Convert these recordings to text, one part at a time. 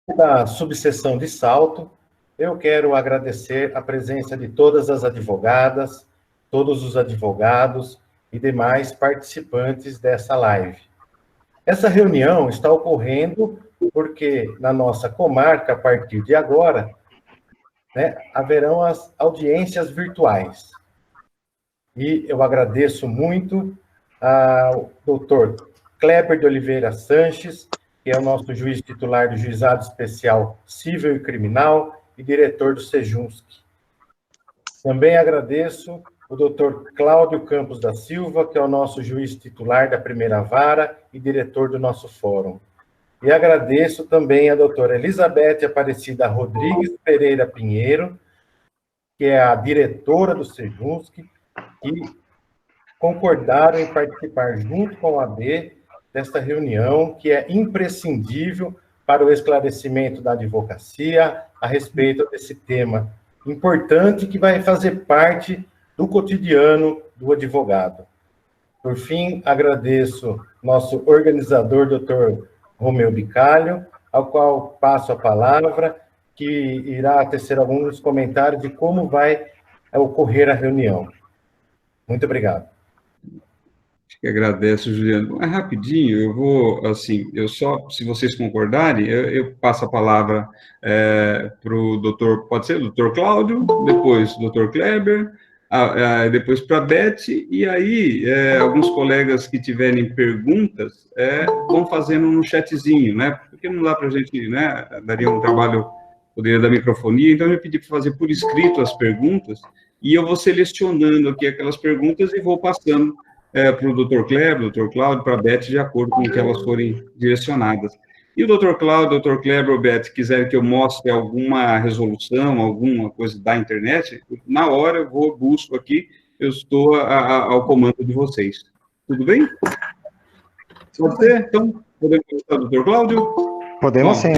Da subseção de Salto, eu quero agradecer a presença de todas as advogadas, todos os advogados e demais participantes dessa live. Essa reunião está ocorrendo porque na nossa comarca, a partir de agora, haverão as audiências virtuais. E eu agradeço muito ao doutor Kleber de Oliveira Sanches, que é o nosso juiz titular do Juizado Especial Cível e Criminal e diretor do Sejusc. Também agradeço o doutor Cláudio Campos da Silva, que é o nosso juiz titular da primeira vara e diretor do nosso fórum. E agradeço também a doutora Elizabeth Aparecida Rodrigues Pereira Pinheiro, que é a diretora do Sejusc, que concordaram em participar junto com a AB desta reunião, que é imprescindível para o esclarecimento da advocacia a respeito desse tema importante que vai fazer parte do cotidiano do advogado. Por fim, agradeço nosso organizador, doutor Romeu Bicalho, ao qual passo a palavra, que irá tecer alguns comentários de como vai ocorrer a reunião. Muito obrigado. Que agradeço, Juliano. É rapidinho, eu vou, assim, eu só, se vocês concordarem, eu passo a palavra para o doutor, pode ser o doutor Cláudio, depois o doutor Kleber, depois para a Beth, e aí alguns colegas que tiverem perguntas vão fazendo no chatzinho, né? Porque não dá para a gente, né? Daria um trabalho, poderia dar microfonia, então eu pedi para fazer por escrito as perguntas, e eu vou selecionando aqui aquelas perguntas e vou passando para o Dr. Kleber, Dr. Cláudio, para a Beth, de acordo com que elas forem direcionadas. E o Dr. Cláudio, Dr. Kleber ou Beth, quiserem que eu mostre alguma resolução, alguma coisa da internet, na hora eu vou, busco aqui, eu estou ao comando de vocês. Tudo bem? Pode ser? Então, podemos começar, Dr. Cláudio? Podemos sim.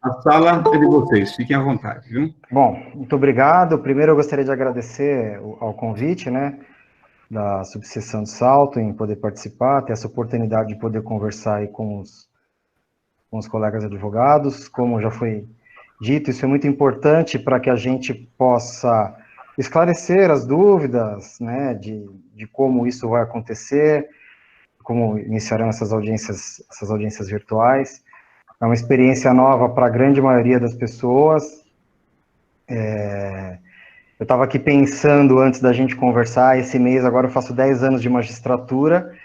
A sala é de vocês, fiquem à vontade, viu? Bom, muito obrigado. Primeiro eu gostaria de agradecer ao convite, né, da subseção de Salto, em poder participar, ter essa oportunidade de poder conversar aí com os colegas advogados. Como já foi dito, isso é muito importante para que a gente possa esclarecer as dúvidas, né, de como isso vai acontecer, como iniciarão essas audiências virtuais. É uma experiência nova para a grande maioria das pessoas. Eu estava aqui pensando, antes da gente conversar, esse mês agora eu faço 10 anos de magistratura,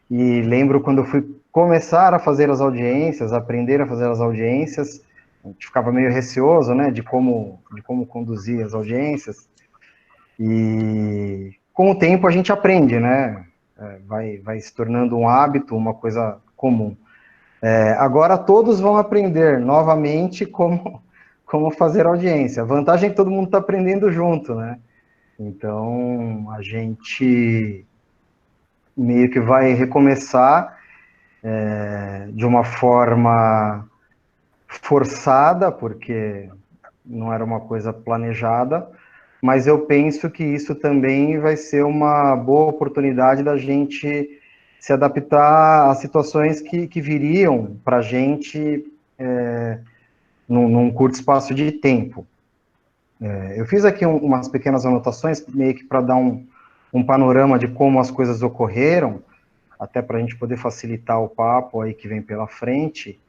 e lembro quando eu fui começar a fazer as audiências, aprender a fazer as audiências, a gente ficava meio receoso, né, de como conduzir as audiências, e com o tempo a gente aprende, né, vai se tornando um hábito, uma coisa comum. Agora todos vão aprender novamente como fazer audiência. A vantagem é que todo mundo está aprendendo junto, né? Então, a gente meio que vai recomeçar de uma forma forçada, porque não era uma coisa planejada, mas eu penso que isso também vai ser uma boa oportunidade da gente se adaptar a situações que viriam para a gente num curto espaço de tempo. Eu fiz aqui umas pequenas anotações, meio que para dar um panorama de como as coisas ocorreram, até para a gente poder facilitar o papo aí que vem pela frente,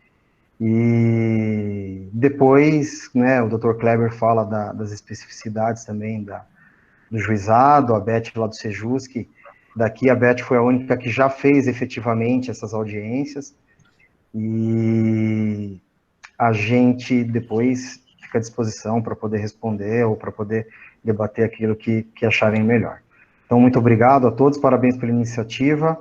e depois, né, o Dr. Kleber fala das especificidades também do juizado, a Beth lá do Sejusc. Daqui a Beth foi a única que já fez efetivamente essas audiências, e a gente depois fica à disposição para poder responder ou para poder debater aquilo que acharem melhor. Então, muito obrigado a todos, parabéns pela iniciativa.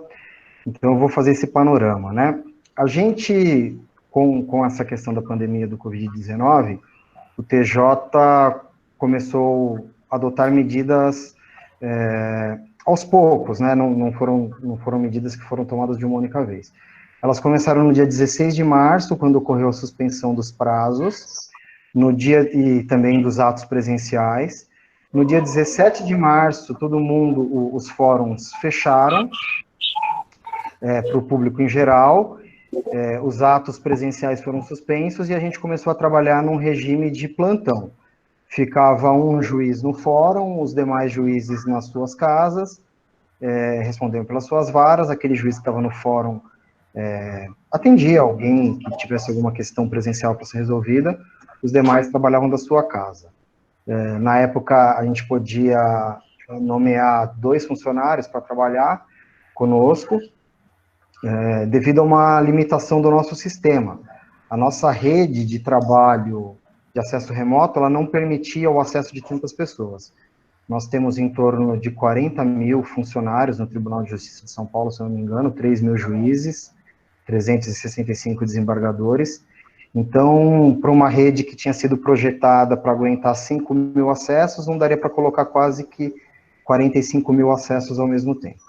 Então, eu vou fazer esse panorama, né? A gente, com essa questão da pandemia do Covid-19, o TJ começou a adotar medidas aos poucos, né? Não foram medidas que foram tomadas de uma única vez. Elas começaram no dia 16 de março, quando ocorreu a suspensão dos prazos, no dia e também dos atos presenciais. No dia 17 de março, todo mundo, os fóruns fecharam para o público em geral, os atos presenciais foram suspensos e a gente começou a trabalhar num regime de plantão. Ficava um juiz no fórum, os demais juízes nas suas casas, respondendo pelas suas varas, aquele juiz que estava no fórum atendia alguém que tivesse alguma questão presencial para ser resolvida, os demais trabalhavam da sua casa. Na época, a gente podia nomear 2 funcionários para trabalhar conosco, devido a uma limitação do nosso sistema. A nossa rede de trabalho de acesso remoto, ela não permitia o acesso de tantas pessoas. Nós temos em torno de 40 mil funcionários no Tribunal de Justiça de São Paulo, se eu não me engano, 3 mil juízes, 365 desembargadores. Então, para uma rede que tinha sido projetada para aguentar 5 mil acessos, não daria para colocar quase que 45 mil acessos ao mesmo tempo.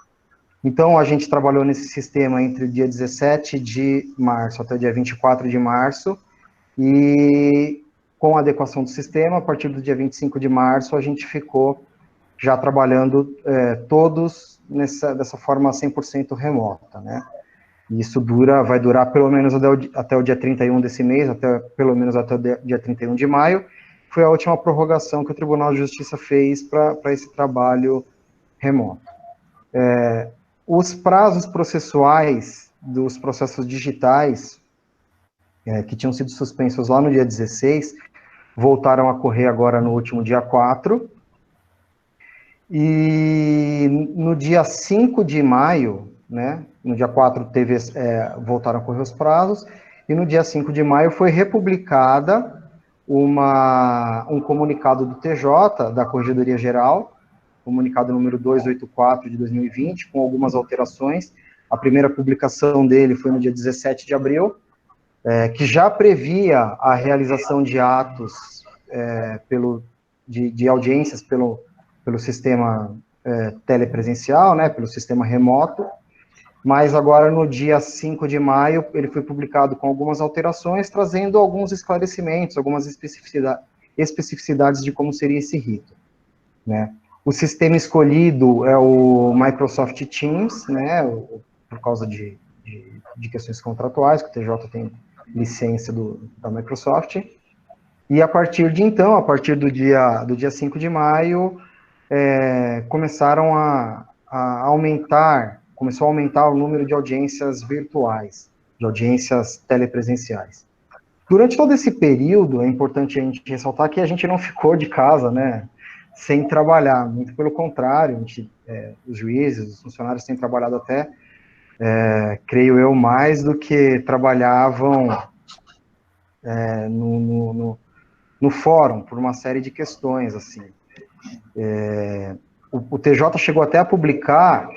Então, a gente trabalhou nesse sistema entre o dia 17 de março até o dia 24 de março, e com a adequação do sistema, a partir do dia 25 de março, a gente ficou já trabalhando todos dessa forma 100% remota, né? Isso vai durar pelo menos até o dia 31 desse mês, pelo menos até o dia 31 de maio. Foi a última prorrogação que o Tribunal de Justiça fez para esse trabalho remoto. Os prazos processuais dos processos digitais, que tinham sido suspensos lá no dia 16, voltaram a correr agora no último dia 4, e no dia 5 de maio, né, no dia 4 voltaram a correr os prazos, e no dia 5 de maio foi republicada um comunicado do TJ, da Corregedoria Geral, comunicado número 284 de 2020, com algumas alterações. A primeira publicação dele foi no dia 17 de abril, que já previa a realização de atos de audiências pelo sistema telepresencial, né, pelo sistema remoto, mas agora no dia 5 de maio ele foi publicado com algumas alterações, trazendo alguns esclarecimentos, algumas especificidades de como seria esse rito, né. O sistema escolhido é o Microsoft Teams, né, por causa de questões contratuais, que o TJ tem licença da Microsoft, e a partir de então, a partir do dia 5 de maio, começou a aumentar o número de audiências virtuais, de audiências telepresenciais. Durante todo esse período, é importante a gente ressaltar que a gente não ficou de casa, né, sem trabalhar, muito pelo contrário, os juízes, os funcionários têm trabalhado até, creio eu, mais do que trabalhavam no fórum, por uma série de questões, assim. O TJ chegou até a publicar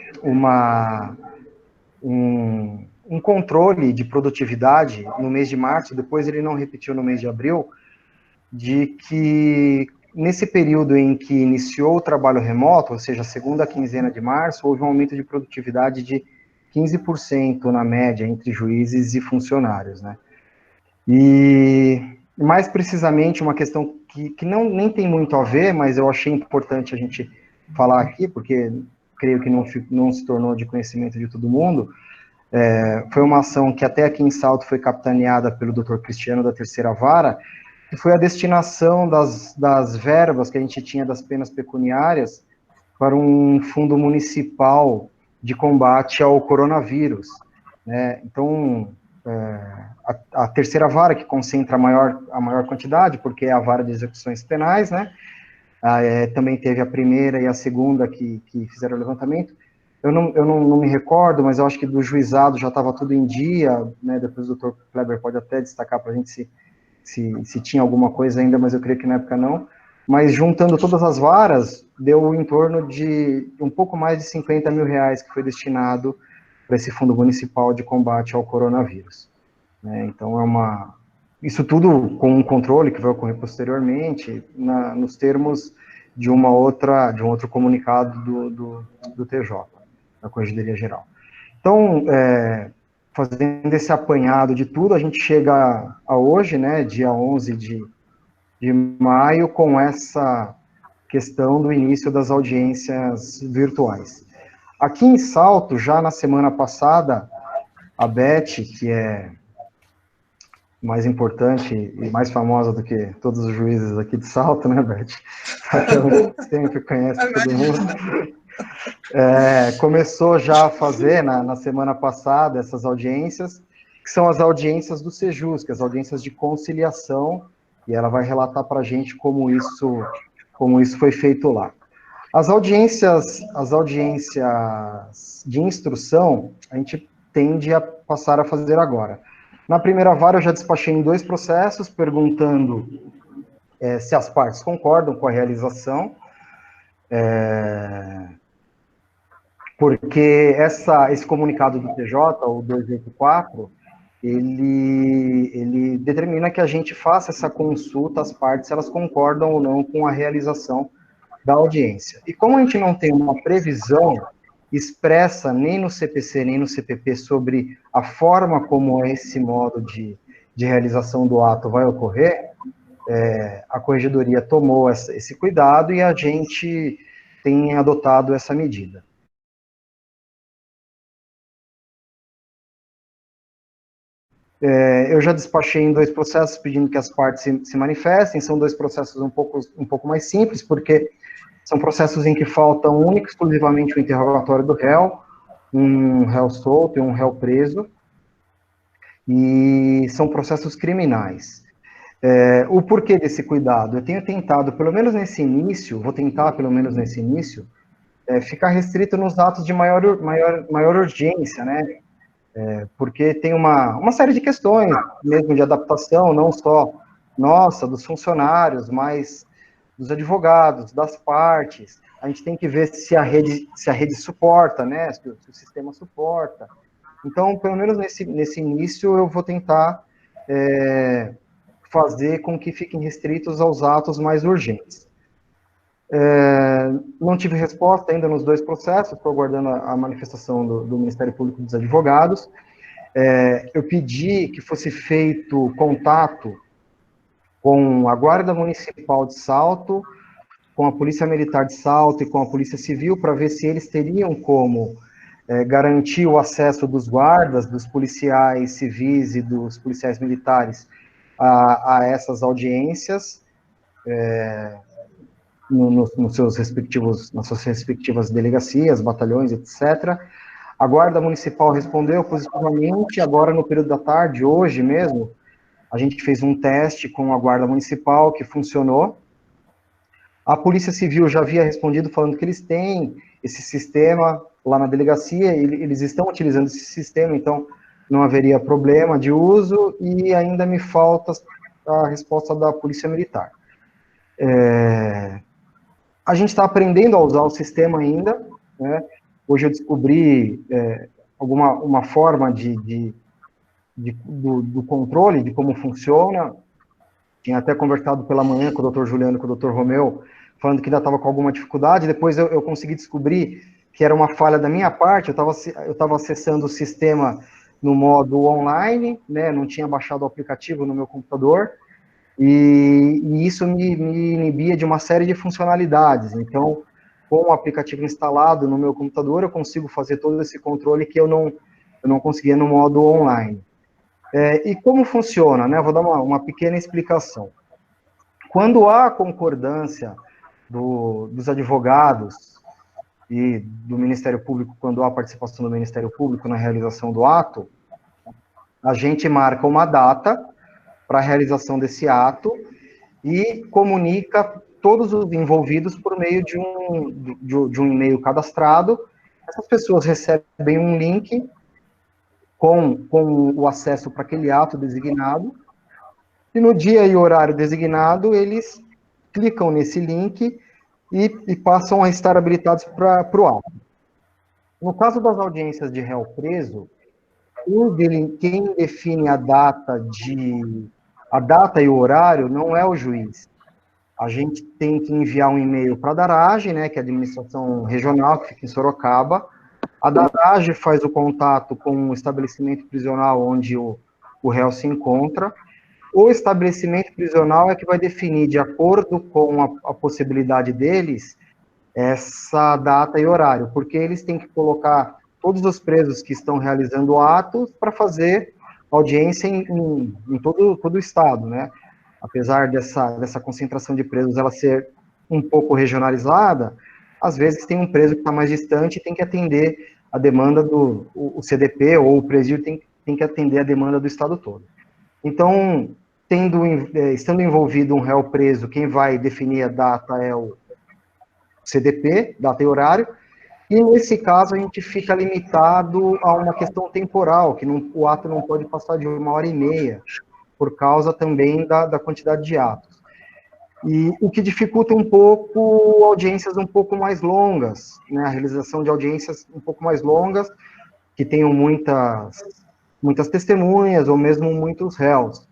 um controle de produtividade no mês de março, depois ele não repetiu no mês de abril, de que nesse período em que iniciou o trabalho remoto, ou seja, a segunda quinzena de março, houve um aumento de produtividade de 15% na média entre juízes e funcionários, né? E, mais precisamente, uma questão que nem tem muito a ver, mas eu achei importante a gente falar aqui, porque creio que não se tornou de conhecimento de todo mundo, foi uma ação que até aqui em Salto foi capitaneada pelo Dr. Cristiano da Terceira Vara, que foi a destinação das verbas que a gente tinha das penas pecuniárias para um fundo municipal de combate ao coronavírus, né? Então, a Terceira Vara, que concentra a maior quantidade, porque é a vara de execuções penais, né? Também teve a primeira e a segunda que fizeram o levantamento. Eu não me recordo, mas eu acho que do juizado já estava tudo em dia, né? Depois o Dr. Kleber pode até destacar para a gente se tinha alguma coisa ainda, mas eu creio que na época não. Mas juntando todas as varas, deu em torno de um pouco mais de 50 mil reais que foi destinado para esse Fundo Municipal de Combate ao Coronavírus, né? Então, isso tudo com um controle que vai ocorrer posteriormente, nos termos de um outro comunicado do TJ, da Corregedoria Geral. Então, fazendo esse apanhado de tudo, a gente chega a hoje, né, dia 11 de maio, com essa questão do início das audiências virtuais. Aqui em Salto, já na semana passada, a Beth, que é mais importante e mais famosa do que todos os juízes aqui de Salto, né, Beth? Aquela que sempre conhece todo mundo. Começou já a fazer, na semana passada, essas audiências, que são as audiências do Sejus, que as audiências de conciliação, e ela vai relatar para a gente como isso foi feito lá. As audiências de instrução, a gente tende a passar a fazer agora. Na primeira vara, eu já despachei em 2 processos, perguntando se as partes concordam com a realização, porque esse comunicado do TJ, o 284, ele determina que a gente faça essa consulta às partes, se elas concordam ou não com a realização da audiência. E como a gente não tem uma previsão expressa nem no CPC nem no CPP sobre a forma como esse modo de realização do ato vai ocorrer, a Corregedoria tomou esse cuidado e a gente tem adotado essa medida. Eu já despachei em 2 processos pedindo que as partes se manifestem, são 2 processos um pouco mais simples, porque são processos em que falta única e exclusivamente o interrogatório do réu, um réu solto e um réu preso, e são processos criminais. O porquê desse cuidado? Eu tenho tentado, pelo menos nesse início, ficar restrito nos atos de maior urgência, né? Porque tem uma série de questões, mesmo de adaptação, não só nossa, dos funcionários, mas dos advogados, das partes. A gente tem que ver se a rede suporta, né? Se o sistema suporta. Então, pelo menos nesse início, eu vou tentar fazer com que fiquem restritos aos atos mais urgentes. Não tive resposta ainda nos 2 processos, estou aguardando a manifestação do Ministério Público dos Advogados. Eu pedi que fosse feito contato com a Guarda Municipal de Salto, com a Polícia Militar de Salto e com a Polícia Civil, para ver se eles teriam como garantir o acesso dos guardas, dos policiais civis e dos policiais militares a essas audiências, nas suas respectivas delegacias, batalhões, etc. A Guarda Municipal respondeu positivamente. Agora, no período da tarde, hoje mesmo, a gente fez um teste com a Guarda Municipal, que funcionou. A Polícia Civil já havia respondido falando que eles têm esse sistema lá na delegacia, eles estão utilizando esse sistema, então não haveria problema de uso, e ainda me falta a resposta da Polícia Militar. A gente está aprendendo a usar o sistema ainda, né? Hoje eu descobri uma forma do controle, de como funciona. Tinha até conversado pela manhã com o Dr. Juliano e com o Dr. Romeu, falando que ainda estava com alguma dificuldade. Depois eu consegui descobrir que era uma falha da minha parte. Eu estava acessando o sistema no modo online, né? Não tinha baixado o aplicativo no meu computador, e isso me inibia de uma série de funcionalidades. Então, com o aplicativo instalado no meu computador, eu consigo fazer todo esse controle que eu não conseguia no modo online. E como funciona, né? Vou dar uma pequena explicação. Quando há concordância dos advogados e do Ministério Público, quando há participação do Ministério Público na realização do ato, a gente marca uma data para a realização desse ato e comunica todos os envolvidos por meio de um e-mail cadastrado. Essas pessoas recebem um link com o acesso para aquele ato designado, e no dia e horário designado, eles clicam nesse link e passam a estar habilitados para o ato. No caso das audiências de réu preso, quem define a data e o horário não é o juiz. A gente tem que enviar um e-mail para a DARAGE, né, que é a administração regional, que fica em Sorocaba. A DARAGE faz o contato com o estabelecimento prisional onde o réu se encontra. O estabelecimento prisional é que vai definir, de acordo com a possibilidade deles, essa data e horário, porque eles têm que colocar todos os presos que estão realizando atos para fazer audiência em todo o estado, né? Apesar dessa concentração de presos ela ser um pouco regionalizada, às vezes tem um preso que está mais distante e tem que atender a demanda o CDP ou o presídio tem que atender a demanda do estado todo. Então, estando envolvido um réu preso, quem vai definir a data é o CDP, data e horário, e nesse caso a gente fica limitado a uma questão temporal, que o ato não pode passar de 1h30, por causa também da quantidade de atos. E o que dificulta um pouco audiências um pouco mais longas, né, a realização de audiências um pouco mais longas, que tenham muitas testemunhas, ou mesmo muitos réus,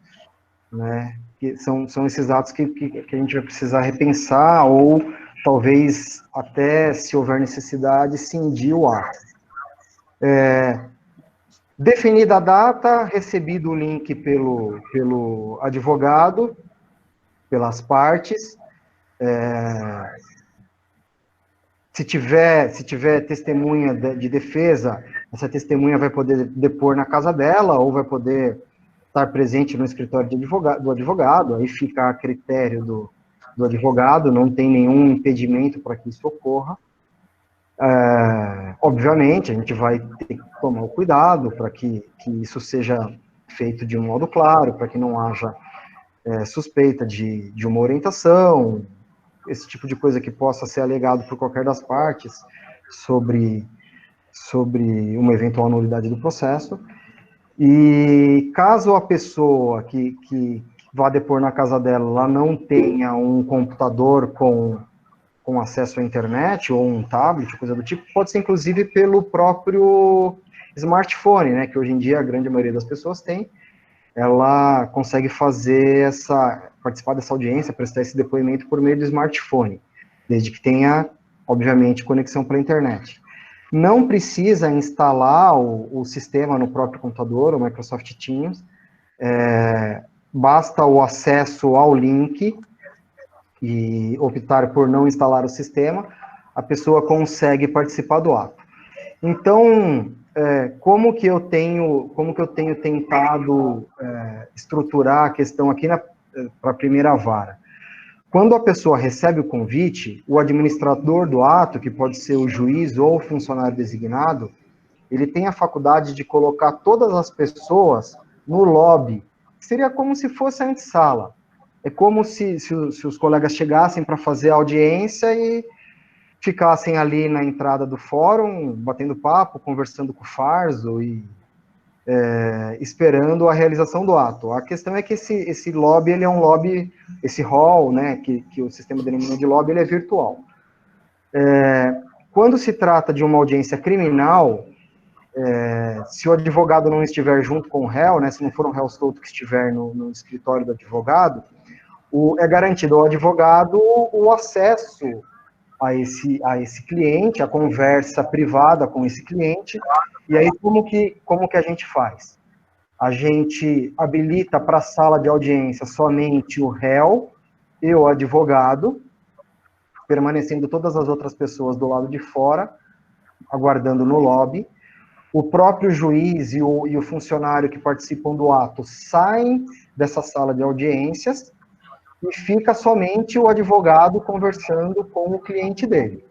né, que são esses atos que a gente vai precisar repensar, ou talvez até, se houver necessidade, cindir o ato. Definida a data, recebido o link pelo advogado, pelas partes, se tiver testemunha de defesa, essa testemunha vai poder depor na casa dela, ou vai poder estar presente no escritório do advogado, aí fica a critério do advogado, não tem nenhum impedimento para que isso ocorra. Obviamente, a gente vai ter que tomar o cuidado para que isso seja feito de um modo claro, para que não haja suspeita de uma orientação, esse tipo de coisa que possa ser alegado por qualquer das partes sobre uma eventual nulidade do processo. E caso a pessoa que vá depor na casa dela, ela não tenha um computador com acesso à internet, ou um tablet, coisa do tipo, pode ser inclusive pelo próprio smartphone, né, que hoje em dia a grande maioria das pessoas tem, ela consegue participar dessa audiência, prestar esse depoimento por meio do smartphone, desde que tenha, obviamente, conexão pela internet. Não precisa instalar o sistema no próprio computador, o Microsoft Teams, basta o acesso ao link e optar por não instalar o sistema, a pessoa consegue participar do ato. Então, como que eu tenho tentado estruturar a questão aqui para a primeira vara? Quando a pessoa recebe o convite, o administrador do ato, que pode ser o juiz ou o funcionário designado, ele tem a faculdade de colocar todas as pessoas no lobby. Seria como se fosse a antessala. É como se os colegas chegassem para fazer a audiência e ficassem ali na entrada do fórum, batendo papo, conversando com o Farzo e esperando a realização do ato. A questão é que esse lobby, ele é um lobby, esse hall, né, que o sistema denomina de lobby, ele é virtual. Quando se trata de uma audiência criminal, se o advogado não estiver junto com o réu, né, se não for um réu solto que estiver no escritório do advogado, é garantido ao advogado o acesso a esse cliente, a conversa privada com esse cliente. E aí, como que a gente faz? A gente habilita para a sala de audiência somente o réu e o advogado, permanecendo todas as outras pessoas do lado de fora, aguardando no lobby. O próprio juiz e o funcionário que participam do ato saem dessa sala de audiências e fica somente o advogado conversando com o cliente dele.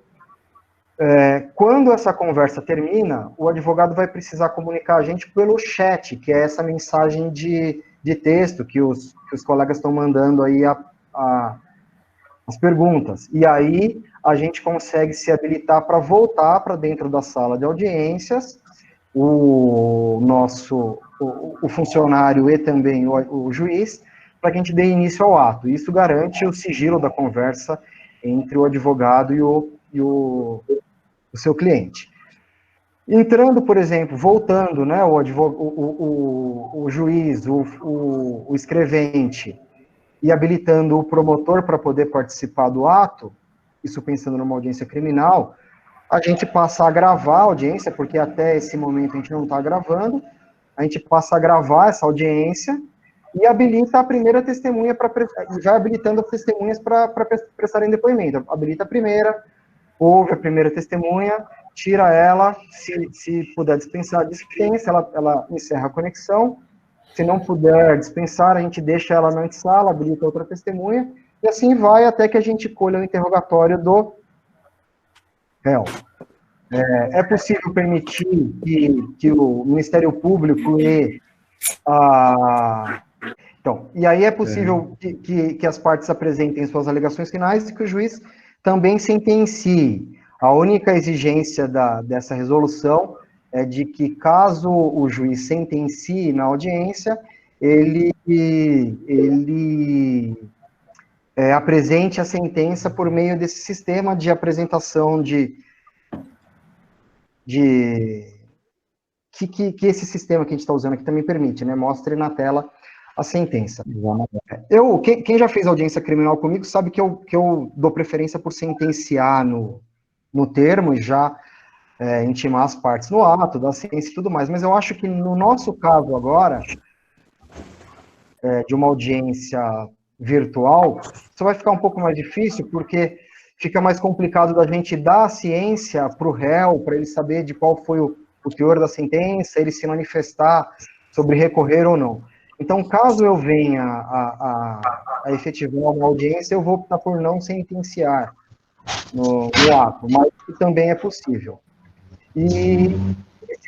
Quando essa conversa termina, o advogado vai precisar comunicar a gente pelo chat, que é essa mensagem de texto que os colegas estão mandando aí as perguntas. E aí a gente consegue se habilitar para voltar para dentro da sala de audiências, o funcionário e também o juiz, para que a gente dê início ao ato. Isso garante o sigilo da conversa entre o advogado e o seu cliente. Entrando, por exemplo, voltando, né, o juiz, o escrevente, e habilitando o promotor para poder participar do ato, isso pensando numa audiência criminal, a gente passa a gravar a audiência, porque até esse momento a gente não está gravando, a gente passa a gravar essa audiência e habilita a primeira testemunha, já habilitando as testemunhas para prestarem depoimento. Habilita a primeira, ouve a primeira testemunha, tira ela, se puder dispensar, dispensa, ela encerra a conexão. Se não puder dispensar, a gente deixa ela na antessala, habilita outra testemunha, e assim vai até que a gente colha o interrogatório do réu. É possível permitir que o Ministério Público lê a... Então, e aí é possível que as partes apresentem suas alegações finais e que o juiz também sentencie. A única exigência dessa resolução é de que, caso o juiz sentencie na audiência, ele apresente a sentença por meio desse sistema de apresentação que esse sistema que a gente está usando aqui também permite, né? Mostre na tela a sentença. Quem já fez audiência criminal comigo sabe que eu dou preferência por sentenciar no termo e já intimar as partes no ato, da ciência e tudo mais, mas eu acho que no nosso caso agora, de uma audiência virtual, isso vai ficar um pouco mais difícil, porque fica mais complicado da gente dar a ciência para o réu, para ele saber de qual foi o teor da sentença, ele se manifestar sobre recorrer ou não. Então, caso eu venha a efetivar uma audiência, eu vou optar por não sentenciar no ato, mas também é possível. E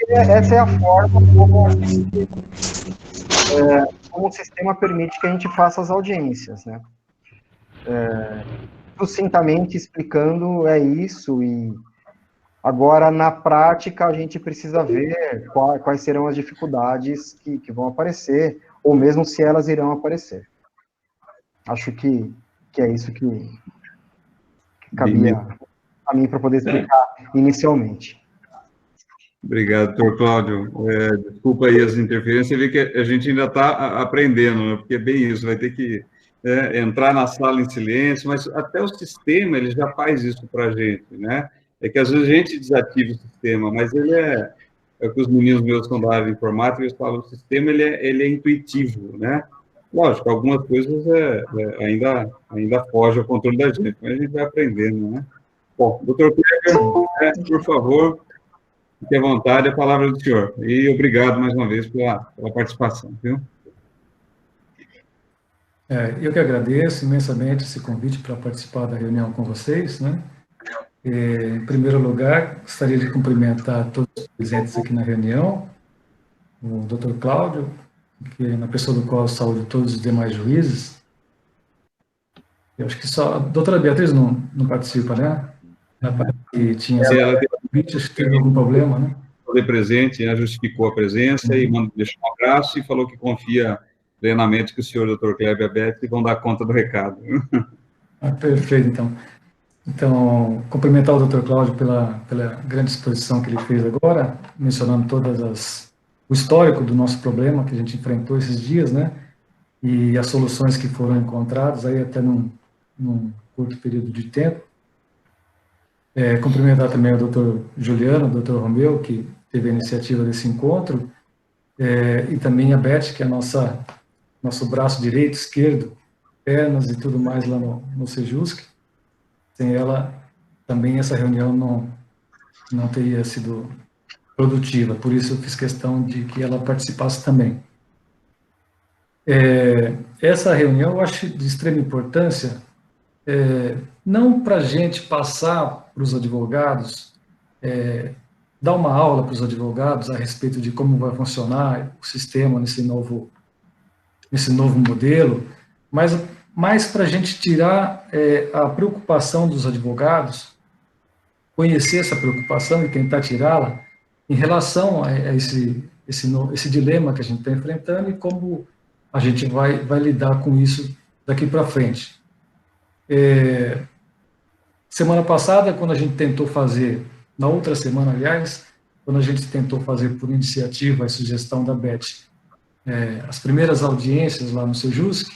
essa é a forma como o sistema permite que a gente faça as audiências, né? Sucintamente explicando, é isso, e agora, na prática, a gente precisa ver quais serão as dificuldades que vão aparecer, ou mesmo se elas irão aparecer. Acho que é isso que cabia a mim para poder explicar inicialmente. Obrigado, doutor Cláudio. Desculpa aí as interferências, você vê que a gente ainda está aprendendo, né? Porque é bem isso, vai ter que entrar na sala em silêncio, mas até o sistema ele já faz isso para a gente, né? É que às vezes a gente desativa o sistema, mas ele é o que os meninos meus são da área de informática, eles falam, o sistema ele é intuitivo, né? Lógico, algumas coisas ainda foge ao controle da gente, mas a gente vai aprendendo, né? Bom, doutor Kleber, por favor, fique à vontade, a palavra é do senhor. E obrigado mais uma vez pela participação, viu? Eu que agradeço imensamente esse convite para participar da reunião com vocês, né? Em primeiro lugar, gostaria de cumprimentar todos os presentes aqui na reunião, o Dr. Cláudio, que na pessoa do qual eu saúdo todos os demais juízes. Eu acho que só a doutora Beatriz não participa, né? Na parte que tinha convite, acho que teve algum problema, né? Foi presente, ela justificou a presença e deixou um abraço e falou que confia plenamente que o senhor, doutor Kleber e a Beth, vão dar conta do recado. Perfeito, então. Então, cumprimentar o Dr. Cláudio pela grande exposição que ele fez agora, mencionando o histórico do nosso problema que a gente enfrentou esses dias, né? E as soluções que foram encontradas aí até num curto período de tempo. Cumprimentar também o Dr. Juliano, o Dr. Romeu, que teve a iniciativa desse encontro, e também a Beth, que é nosso braço direito, esquerdo, pernas e tudo mais lá no Sejusc. Sem ela, também essa reunião não teria sido produtiva, por isso eu fiz questão de que ela participasse também. Essa reunião eu acho de extrema importância, não para a gente passar para os advogados, dar uma aula para os advogados a respeito de como vai funcionar o sistema nesse novo modelo, mas mais para a gente tirar a preocupação dos advogados, conhecer essa preocupação e tentar tirá-la em relação a esse dilema que a gente está enfrentando e como a gente vai lidar com isso daqui para frente. Semana passada, quando a gente tentou fazer, na outra semana, aliás, quando a gente tentou fazer por iniciativa e sugestão da Beth, as primeiras audiências lá no Sejusc,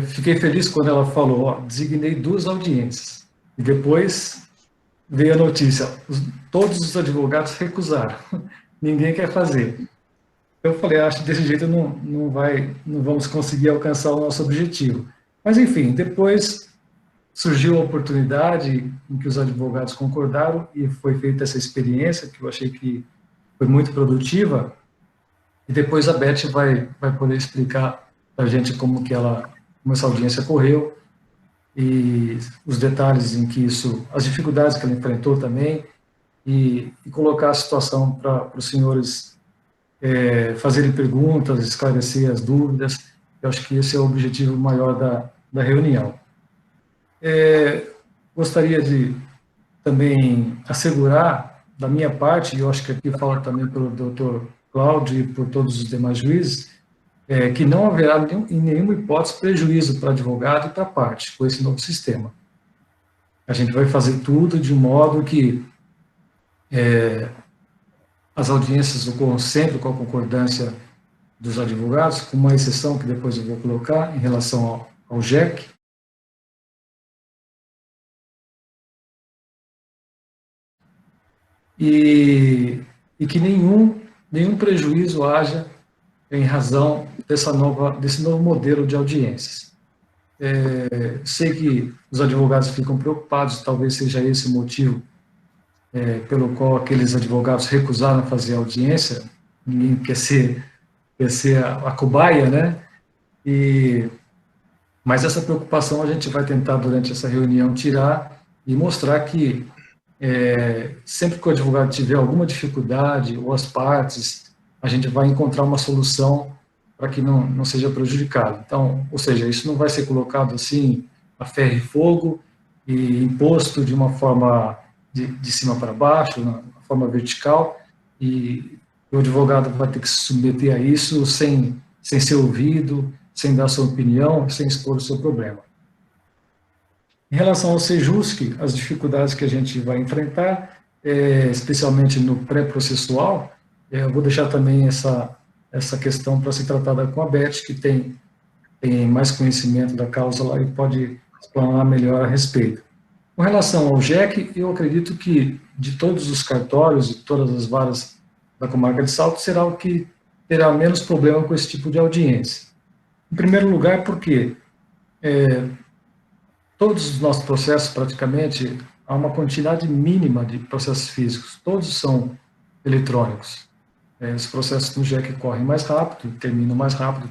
fiquei feliz quando ela falou, designei 2 audiências. E depois veio a notícia, todos os advogados recusaram, ninguém quer fazer. Eu falei, acho que desse jeito não vamos conseguir alcançar o nosso objetivo. Mas, enfim, depois surgiu a oportunidade em que os advogados concordaram e foi feita essa experiência, que eu achei que foi muito produtiva, e depois a Beth vai poder explicar para a gente como essa audiência correu, e os detalhes em que as dificuldades que ela enfrentou também, e colocar a situação para os senhores fazerem perguntas, esclarecer as dúvidas. Eu acho que esse é o objetivo maior da reunião. Gostaria de também assegurar, da minha parte, e eu acho que aqui fala também pelo Dr. Cláudio e por todos os demais juízes, que não haverá em nenhuma hipótese prejuízo para advogado e para a parte com esse novo sistema. A gente vai fazer tudo de modo que as audiências ocorram sempre com a concordância dos advogados, com uma exceção que depois eu vou colocar em relação ao JEC. E que nenhum prejuízo haja em razão desse novo modelo de audiências. Sei que os advogados ficam preocupados, talvez seja esse o motivo pelo qual aqueles advogados recusaram fazer audiência. Ninguém quer ser a cobaia, né? Mas essa preocupação a gente vai tentar, durante essa reunião, tirar e mostrar que sempre que o advogado tiver alguma dificuldade, ou as partes, a gente vai encontrar uma solução para que não seja prejudicado. Então, ou seja, isso não vai ser colocado assim a ferro e fogo e imposto de uma forma de cima para baixo, na forma vertical, e o advogado vai ter que se submeter a isso sem ser ouvido, sem dar sua opinião, sem expor o seu problema. Em relação ao SEJUSC, as dificuldades que a gente vai enfrentar, especialmente no pré-processual, eu vou deixar também essa questão para ser tratada com a Beth, que tem mais conhecimento da causa lá e pode explanar melhor a respeito. Com relação ao JEC, eu acredito que de todos os cartórios e todas as varas da comarca de Salto, será o que terá menos problema com esse tipo de audiência. Em primeiro lugar, porque todos os nossos processos, praticamente, há uma quantidade mínima de processos físicos, todos são eletrônicos. Os processos no JEC correm mais rápido, terminam mais rápido,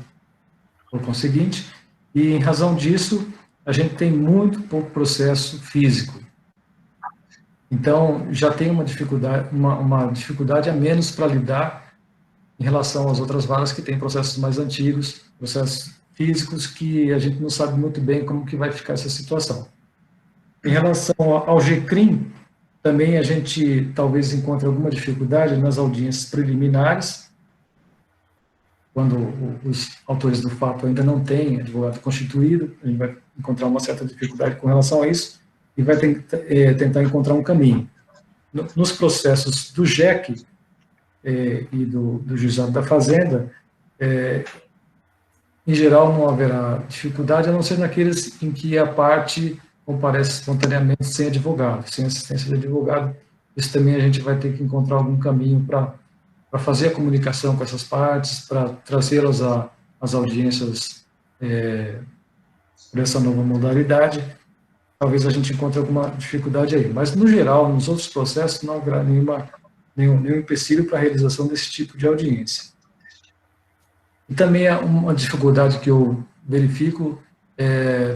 por conseguinte, e em razão disso, a gente tem muito pouco processo físico. Então, já tem uma dificuldade a menos para lidar em relação às outras varas que têm processos mais antigos, processos físicos, que a gente não sabe muito bem como que vai ficar essa situação. Em relação ao GCRIM, também a gente talvez encontre alguma dificuldade nas audiências preliminares, quando os autores do fato ainda não têm advogado constituído, a gente vai encontrar uma certa dificuldade com relação a isso, e vai tentar encontrar um caminho. Nos processos do JEC e do Juizado da Fazenda, em geral não haverá dificuldade, a não ser naqueles em que a parte comparece espontaneamente sem advogado, sem assistência de advogado. Isso também a gente vai ter que encontrar algum caminho para fazer a comunicação com essas partes, para trazê-las às audiências por essa nova modalidade. Talvez a gente encontre alguma dificuldade aí. Mas, no geral, nos outros processos, não haverá nenhum empecilho para a realização desse tipo de audiência. E também há uma dificuldade que eu verifico,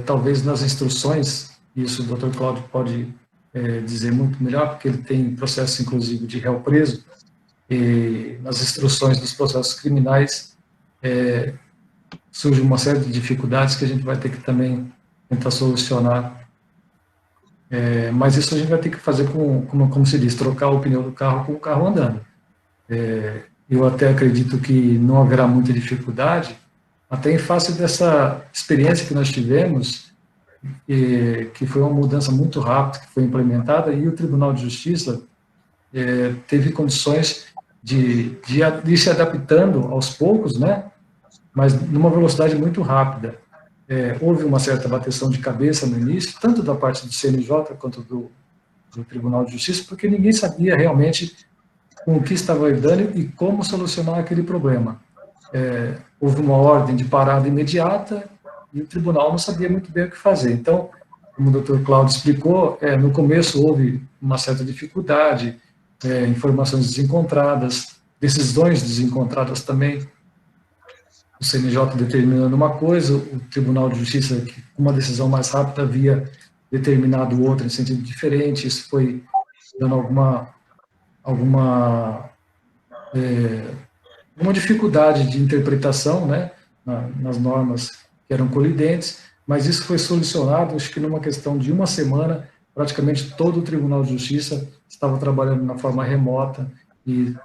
talvez nas instruções, isso o Dr. Cláudio pode dizer muito melhor, porque ele tem processo, inclusive, de réu preso, e nas instruções dos processos criminais surge uma série de dificuldades que a gente vai ter que também tentar solucionar. Mas isso a gente vai ter que fazer como se diz, trocar o pneu do carro com o carro andando. Eu até acredito que não haverá muita dificuldade, até em face dessa experiência que nós tivemos, que foi uma mudança muito rápida, que foi implementada, e o Tribunal de Justiça teve condições de ir se adaptando aos poucos, né? Mas numa velocidade muito rápida. Houve uma certa bateção de cabeça no início, tanto da parte do CNJ quanto do Tribunal de Justiça, porque ninguém sabia realmente com o que estava lidando e como solucionar aquele problema. Houve uma ordem de parada imediata e o tribunal não sabia muito bem o que fazer. Então, como o doutor Cláudio explicou, no começo houve uma certa dificuldade, informações desencontradas, decisões desencontradas também, o CNJ determinando uma coisa, o Tribunal de Justiça, com uma decisão mais rápida, havia determinado outra em sentido diferente, isso foi dando alguma dificuldade de interpretação, né, nas normas que eram colidentes, mas isso foi solucionado, acho que numa questão de uma semana, praticamente todo o Tribunal de Justiça estava trabalhando na forma remota e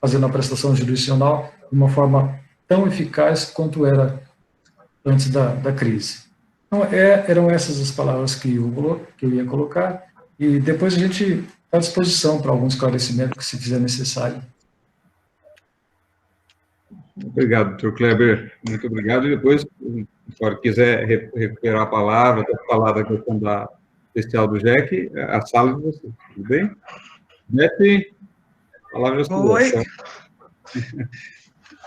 fazendo a prestação jurisdicional de uma forma tão eficaz quanto era antes da crise. Então, eram essas as palavras que eu ia colocar, e depois a gente está à disposição para algum esclarecimento que se fizer necessário. Obrigado, doutor Kleber, muito obrigado. E depois, se quiser recuperar a palavra, falar da questão especial do JEC, a sala de vocês, tudo bem? Beth, a palavra é sua. Oi.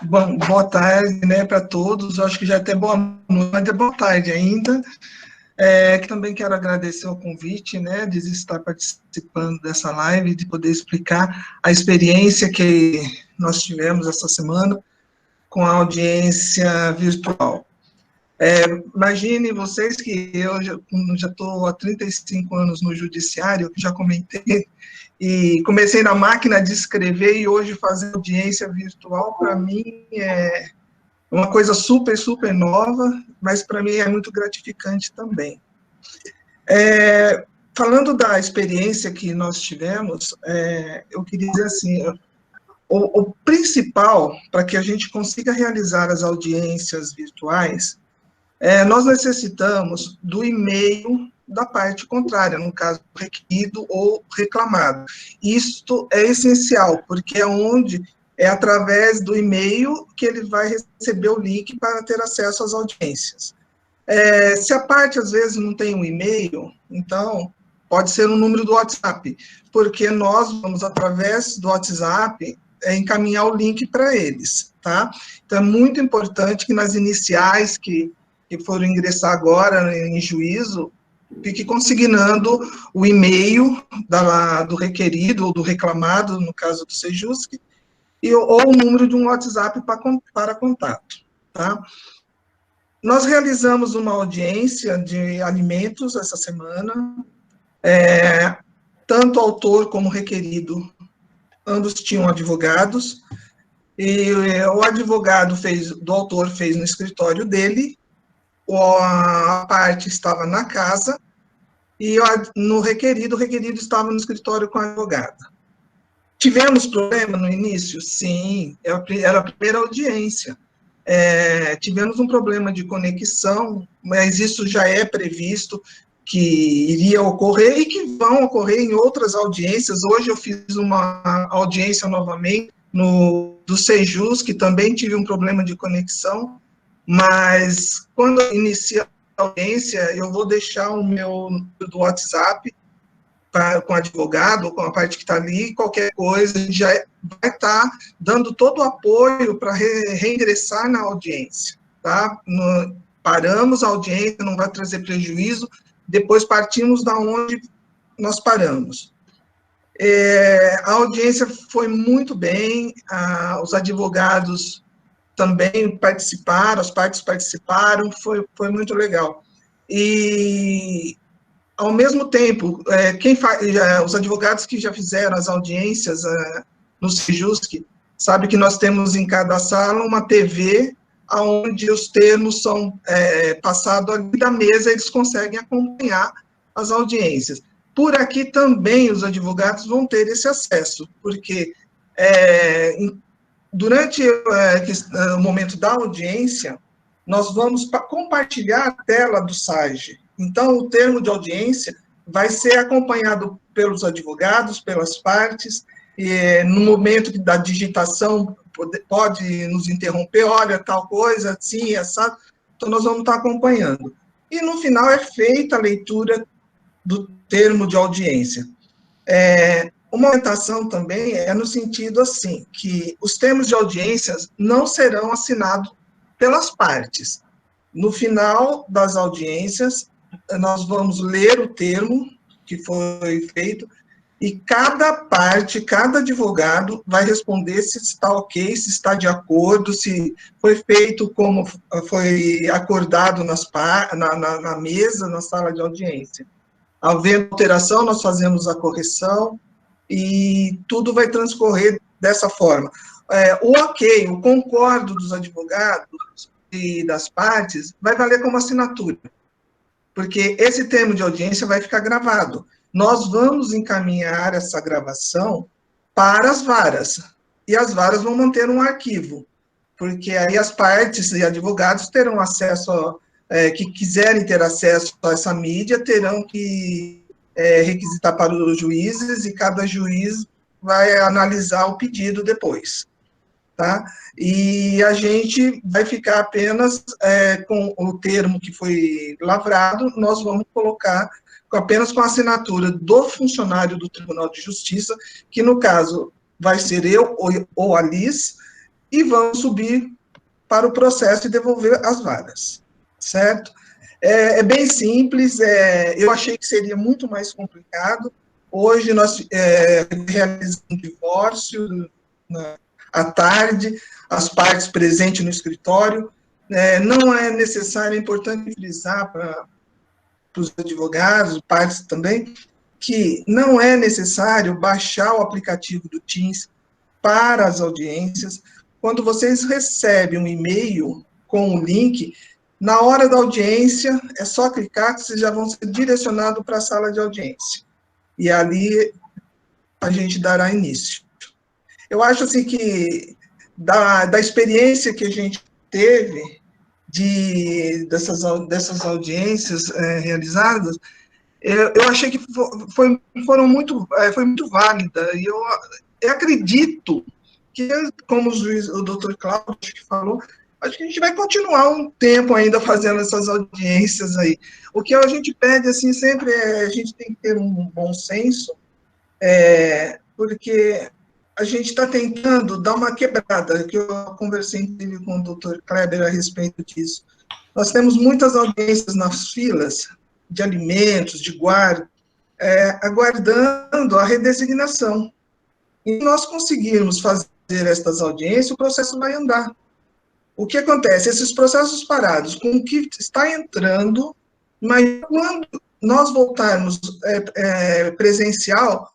Bom, boa tarde, né, para todos. Eu acho que já é até boa noite, mas é boa tarde ainda. Que também quero agradecer o convite, né, de estar participando dessa live, de poder explicar a experiência que nós tivemos essa semana com a audiência virtual. Imagine vocês que eu já estou há 35 anos no judiciário, já comentei, e comecei na máquina de escrever, e hoje fazer audiência virtual, para mim, é uma coisa super, super nova, mas para mim é muito gratificante também. Falando da experiência que nós tivemos, eu queria dizer assim, o principal para que a gente consiga realizar as audiências virtuais, nós necessitamos do e-mail da parte contrária, no caso, requerido ou reclamado. Isto é essencial, porque é através do e-mail que ele vai receber o link para ter acesso às audiências. Se a parte, às vezes, não tem um e-mail, então, pode ser um número do WhatsApp, porque nós vamos, através do WhatsApp, encaminhar o link para eles, tá? Então, é muito importante que nas iniciais que foram ingressar agora em juízo, fique consignando o e-mail do requerido ou do reclamado, no caso do Sejusc, ou o número de um WhatsApp para contato, tá? Nós realizamos uma audiência de alimentos essa semana, tanto autor como requerido, ambos tinham advogados, e o advogado do autor fez no escritório dele, a parte estava na casa, e o requerido estava no escritório com a advogada. Tivemos problema no início? Sim, era a primeira audiência. Tivemos um problema de conexão, mas isso já é previsto que iria ocorrer e que vão ocorrer em outras audiências. Hoje eu fiz uma audiência novamente do Sejus, que também tive um problema de conexão, mas quando eu iniciar a audiência, eu vou deixar o meu do WhatsApp com o advogado, com a parte que está ali, qualquer coisa, a gente já vai estar dando todo o apoio para reingressar na audiência, tá? Paramos a audiência, não vai trazer prejuízo, depois partimos da onde nós paramos. A audiência foi muito bem, os advogados também participaram, as partes participaram, foi muito legal. E, ao mesmo tempo, os advogados que já fizeram as audiências no Sejusc, sabe que nós temos em cada sala uma TV, onde os termos são passados ali da mesa, eles conseguem acompanhar as audiências. Por aqui também os advogados vão ter esse acesso, porque durante o momento da audiência, nós vamos compartilhar a tela do SAGE. Então, o termo de audiência vai ser acompanhado pelos advogados, pelas partes, e no momento da digitação, pode nos interromper, olha, tal coisa, assim, assado, então nós vamos estar acompanhando. E no final é feita a leitura do termo de audiência. Uma orientação também no sentido assim, que os termos de audiências não serão assinados pelas partes. No final das audiências, nós vamos ler o termo que foi feito, e cada parte, cada advogado vai responder se está ok, se está de acordo, se foi feito como foi acordado na mesa, na sala de audiência. Havendo alteração, nós fazemos a correção e tudo vai transcorrer dessa forma. O ok, o concordo dos advogados e das partes vai valer como assinatura, porque esse termo de audiência vai ficar gravado. Nós vamos encaminhar essa gravação para as varas, e as varas vão manter um arquivo, porque aí as partes e advogados terão acesso, que quiserem ter acesso a essa mídia, terão que requisitar para os juízes, e cada juiz vai analisar o pedido depois. Tá? E a gente vai ficar apenas com o termo que foi lavrado, nós vamos colocar apenas com a assinatura do funcionário do Tribunal de Justiça, que no caso vai ser eu ou a Liz, e vamos subir para o processo e devolver as varas, certo? É bem simples, eu achei que seria muito mais complicado. Hoje nós realizamos um divórcio à tarde, as partes presentes no escritório. Não é necessário, é importante frisar para os advogados, partes também, que não é necessário baixar o aplicativo do Teams para as audiências. Quando vocês recebem um e-mail com o link, na hora da audiência, é só clicar que vocês já vão ser direcionados para a sala de audiência. E ali a gente dará início. Eu acho assim que da experiência que a gente teve dessas audiências realizadas, eu achei que foi muito válida, e eu acredito que, como o doutor Cláudio falou, acho que a gente vai continuar um tempo ainda fazendo essas audiências aí. O que a gente pede, assim, sempre a gente tem que ter um bom senso, porque a gente está tentando dar uma quebrada, que eu conversei com o doutor Kleber a respeito disso. Nós temos muitas audiências nas filas de alimentos, de guarda, aguardando a redesignação. E nós conseguirmos fazer estas audiências, o processo vai andar. O que acontece? Esses processos parados, com o que está entrando, mas quando nós voltarmos presencial,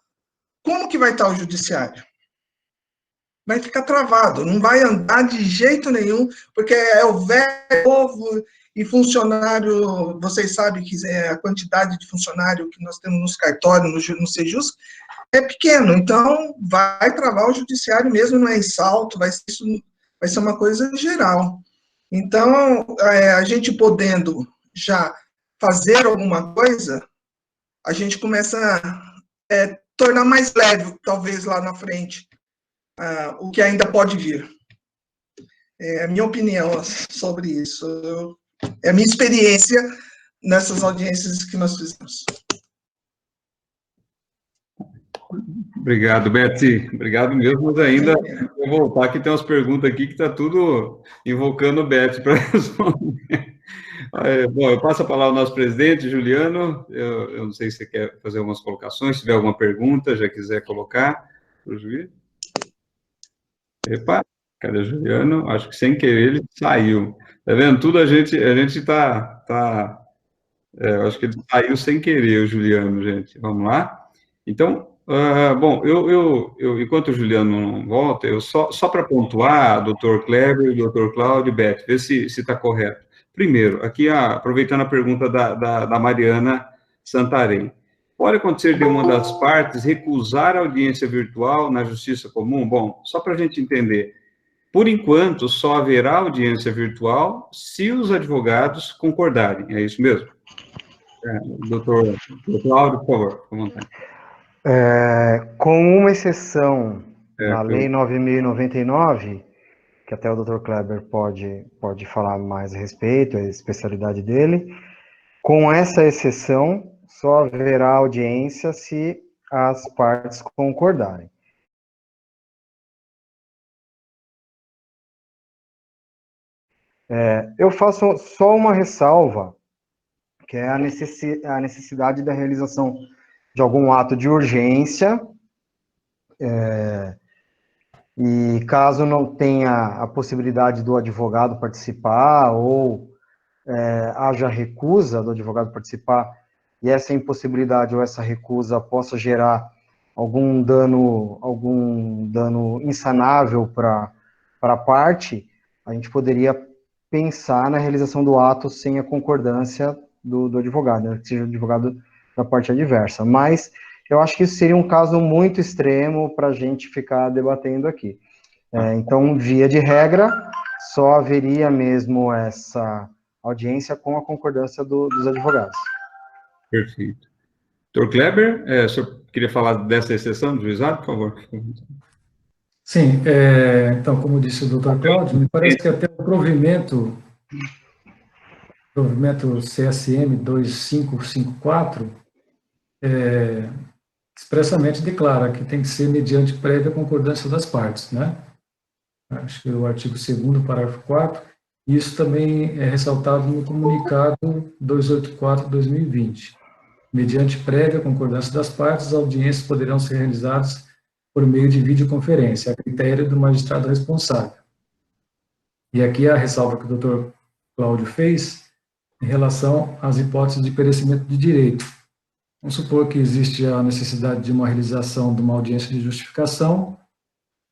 como que vai estar o judiciário? Vai ficar travado, não vai andar de jeito nenhum, porque é o velho povo e funcionário, vocês sabem que a quantidade de funcionário que nós temos nos cartórios, no Sejus, é pequeno, então vai travar o judiciário mesmo, não é em salto, vai ser uma coisa geral. Então, a gente podendo já fazer alguma coisa, a gente começa a tornar mais leve, talvez lá na frente, o que ainda pode vir. É a minha opinião sobre isso. É a minha experiência nessas audiências que nós fizemos. Obrigado, Betsy. Obrigado mesmo, mas ainda vou voltar, que tem umas perguntas aqui que está tudo invocando o Betsy para responder. Bom, eu passo a palavra ao nosso presidente, Juliano. Eu não sei se você quer fazer algumas colocações, se tiver alguma pergunta, já quiser colocar para o juiz. Epa, cadê o Juliano? Acho que sem querer ele saiu. Tá vendo? Tudo a gente tá eu acho que ele saiu sem querer, o Juliano, gente. Vamos lá? Então, bom, enquanto o Juliano não volta, eu só para pontuar, doutor Kleber, doutor Cláudio, Beto, ver se está correto. Primeiro, aqui, aproveitando a pergunta da Mariana Santarém. Pode acontecer de uma das partes recusar a audiência virtual na justiça comum? Bom, só para a gente entender, por enquanto, só haverá audiência virtual se os advogados concordarem, é isso mesmo? Doutor Cláudio, por favor, com vontade. Com uma exceção na Lei 9.099, que até o Dr. Kleber pode falar mais a respeito, é a especialidade dele, com essa exceção, só haverá audiência se as partes concordarem. Eu faço só uma ressalva, que é a necessidade da realização de algum ato de urgência, e caso não tenha a possibilidade do advogado participar, ou haja recusa do advogado participar, e essa impossibilidade ou essa recusa possa gerar algum dano insanável para a parte, a gente poderia pensar na realização do ato sem a concordância do advogado, né, que seja o advogado da parte adversa. Mas eu acho que isso seria um caso muito extremo para a gente ficar debatendo aqui. Então, via de regra, só haveria mesmo essa audiência com a concordância dos advogados. Perfeito. Dr. Kleber, o senhor queria falar dessa exceção do juizado, por favor? Sim, então, como disse o Dr. Cláudio, me parece que até o provimento CSM 2554 expressamente declara que tem que ser mediante prévia concordância das partes, né? Acho que é o artigo 2º, parágrafo 4º, e isso também é ressaltado no comunicado 284/2020. Mediante prévia concordância das partes, as audiências poderão ser realizadas por meio de videoconferência, a critério do magistrado responsável. E aqui a ressalva que o Dr. Cláudio fez em relação às hipóteses de perecimento de direito. Vamos supor que existe a necessidade de uma realização de uma audiência de justificação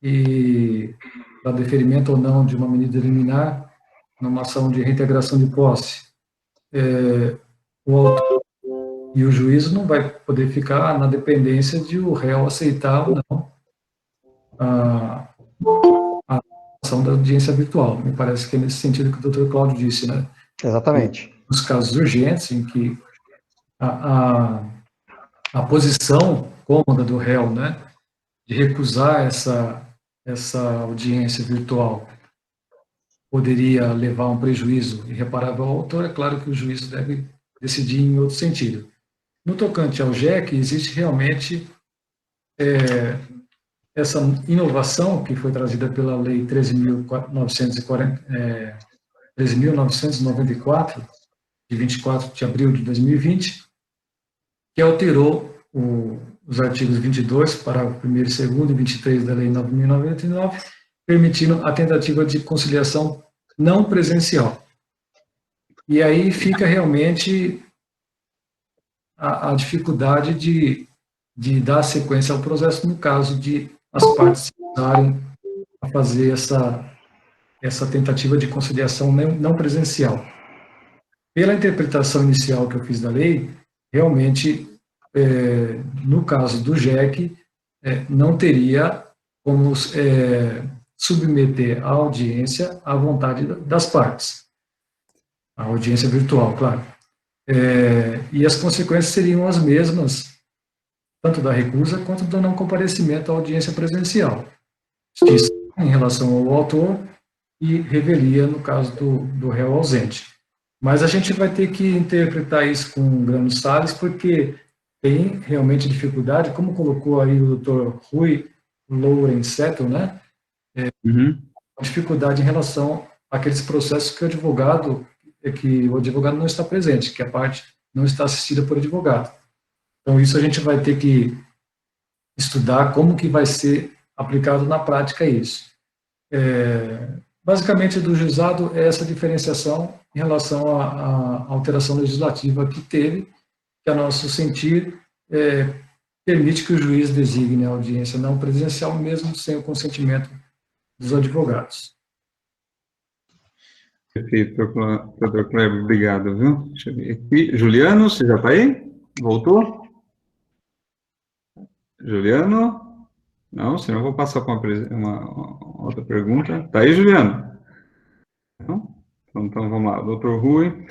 e para deferimento ou não de uma medida liminar numa ação de reintegração de posse. O autor e o juízo não vai poder ficar na dependência de o réu aceitar ou não a ação da audiência virtual. Me parece que é nesse sentido que o Dr. Cláudio disse, né? Exatamente. Nos casos urgentes, em que a posição cômoda do réu, né, de recusar essa audiência virtual poderia levar a um prejuízo irreparável ao autor, é claro que o juízo deve decidir em outro sentido. No tocante ao JEC, existe realmente essa inovação que foi trazida pela Lei 13.994, de 24 de abril de 2020, que alterou os artigos 22, parágrafo 1º e 2º e 23 da Lei 9.099, permitindo a tentativa de conciliação não presencial. E aí fica realmente a dificuldade de dar sequência ao processo no caso de as partes precisarem fazer essa tentativa de conciliação não presencial. Pela interpretação inicial que eu fiz da lei, realmente, no caso do JEC, não teria como submeter a audiência à vontade das partes. A audiência virtual, claro. E as consequências seriam as mesmas, tanto da recusa quanto do não comparecimento à audiência presencial. Justiça em relação ao autor e revelia no caso do réu ausente. Mas a gente vai ter que interpretar isso com Grano Salles, porque tem realmente dificuldade, como colocou aí o Dr. Rui Lourenço, né? Dificuldade em relação àqueles processos que o advogado não está presente, que a parte não está assistida por advogado. Então, isso a gente vai ter que estudar como que vai ser aplicado na prática isso. Basicamente, do juizado é essa diferenciação em relação à alteração legislativa que teve, que, a nosso sentir, permite que o juiz designe a audiência não presencial, mesmo sem o consentimento dos advogados. Perfeito, doutor Kleber, obrigado, viu? Deixa eu ver aqui. Juliano, você já está aí? Voltou? Juliano? Não, senão eu vou passar para uma outra pergunta. Está aí, Juliano? Não? Então, vamos lá. Doutor Rui.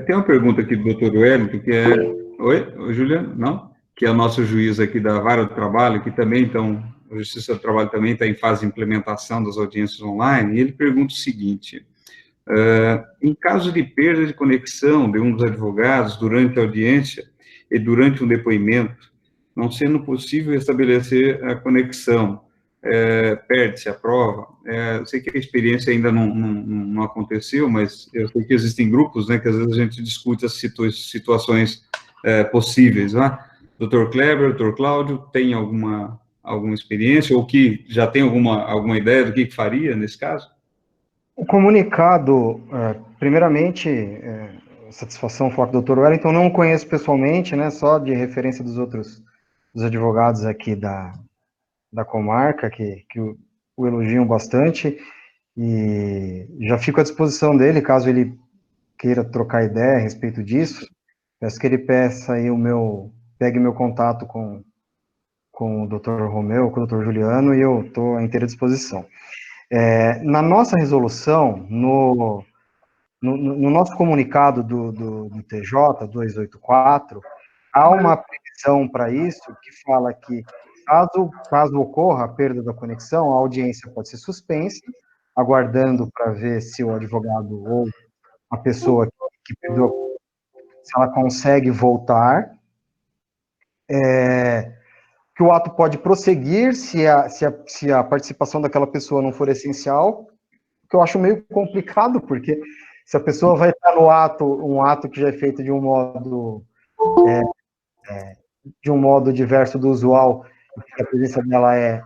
Tem uma pergunta aqui do doutor Wellington, que é... Oi, Juliano? Não? Que é o nosso juiz aqui da Vara do Trabalho, que também, então, a Justiça do Trabalho também está em fase de implementação das audiências online, e ele pergunta o seguinte: em caso de perda de conexão de um dos advogados durante a audiência e durante um depoimento, não sendo possível estabelecer a conexão, perde-se a prova. Eu sei que a experiência ainda não aconteceu, mas eu sei que existem grupos, né, que às vezes a gente discute as situações possíveis, né? Dr. Kleber, Dr. Cláudio, tem alguma experiência, ou que já tem alguma ideia do que faria nesse caso? O comunicado, primeiramente, satisfação falar com o Dr. Wellington, não o conheço pessoalmente, né, só de referência dos advogados aqui da comarca, que o elogiam bastante, e já fico à disposição dele, caso ele queira trocar ideia a respeito disso, peço que ele pegue meu contato com o Dr. Romeu, com o Dr. Juliano, e eu estou à inteira disposição. Na nossa resolução, no nosso comunicado do TJ 284, há uma previsão para isso que fala que, caso ocorra a perda da conexão, a audiência pode ser suspensa, aguardando para ver se o advogado ou a pessoa que perdeu, se ela consegue voltar, que o ato pode prosseguir se a participação daquela pessoa não for essencial, que eu acho meio complicado, porque se a pessoa vai estar no ato, um ato que já é feito de um modo diverso do usual, a presença dela é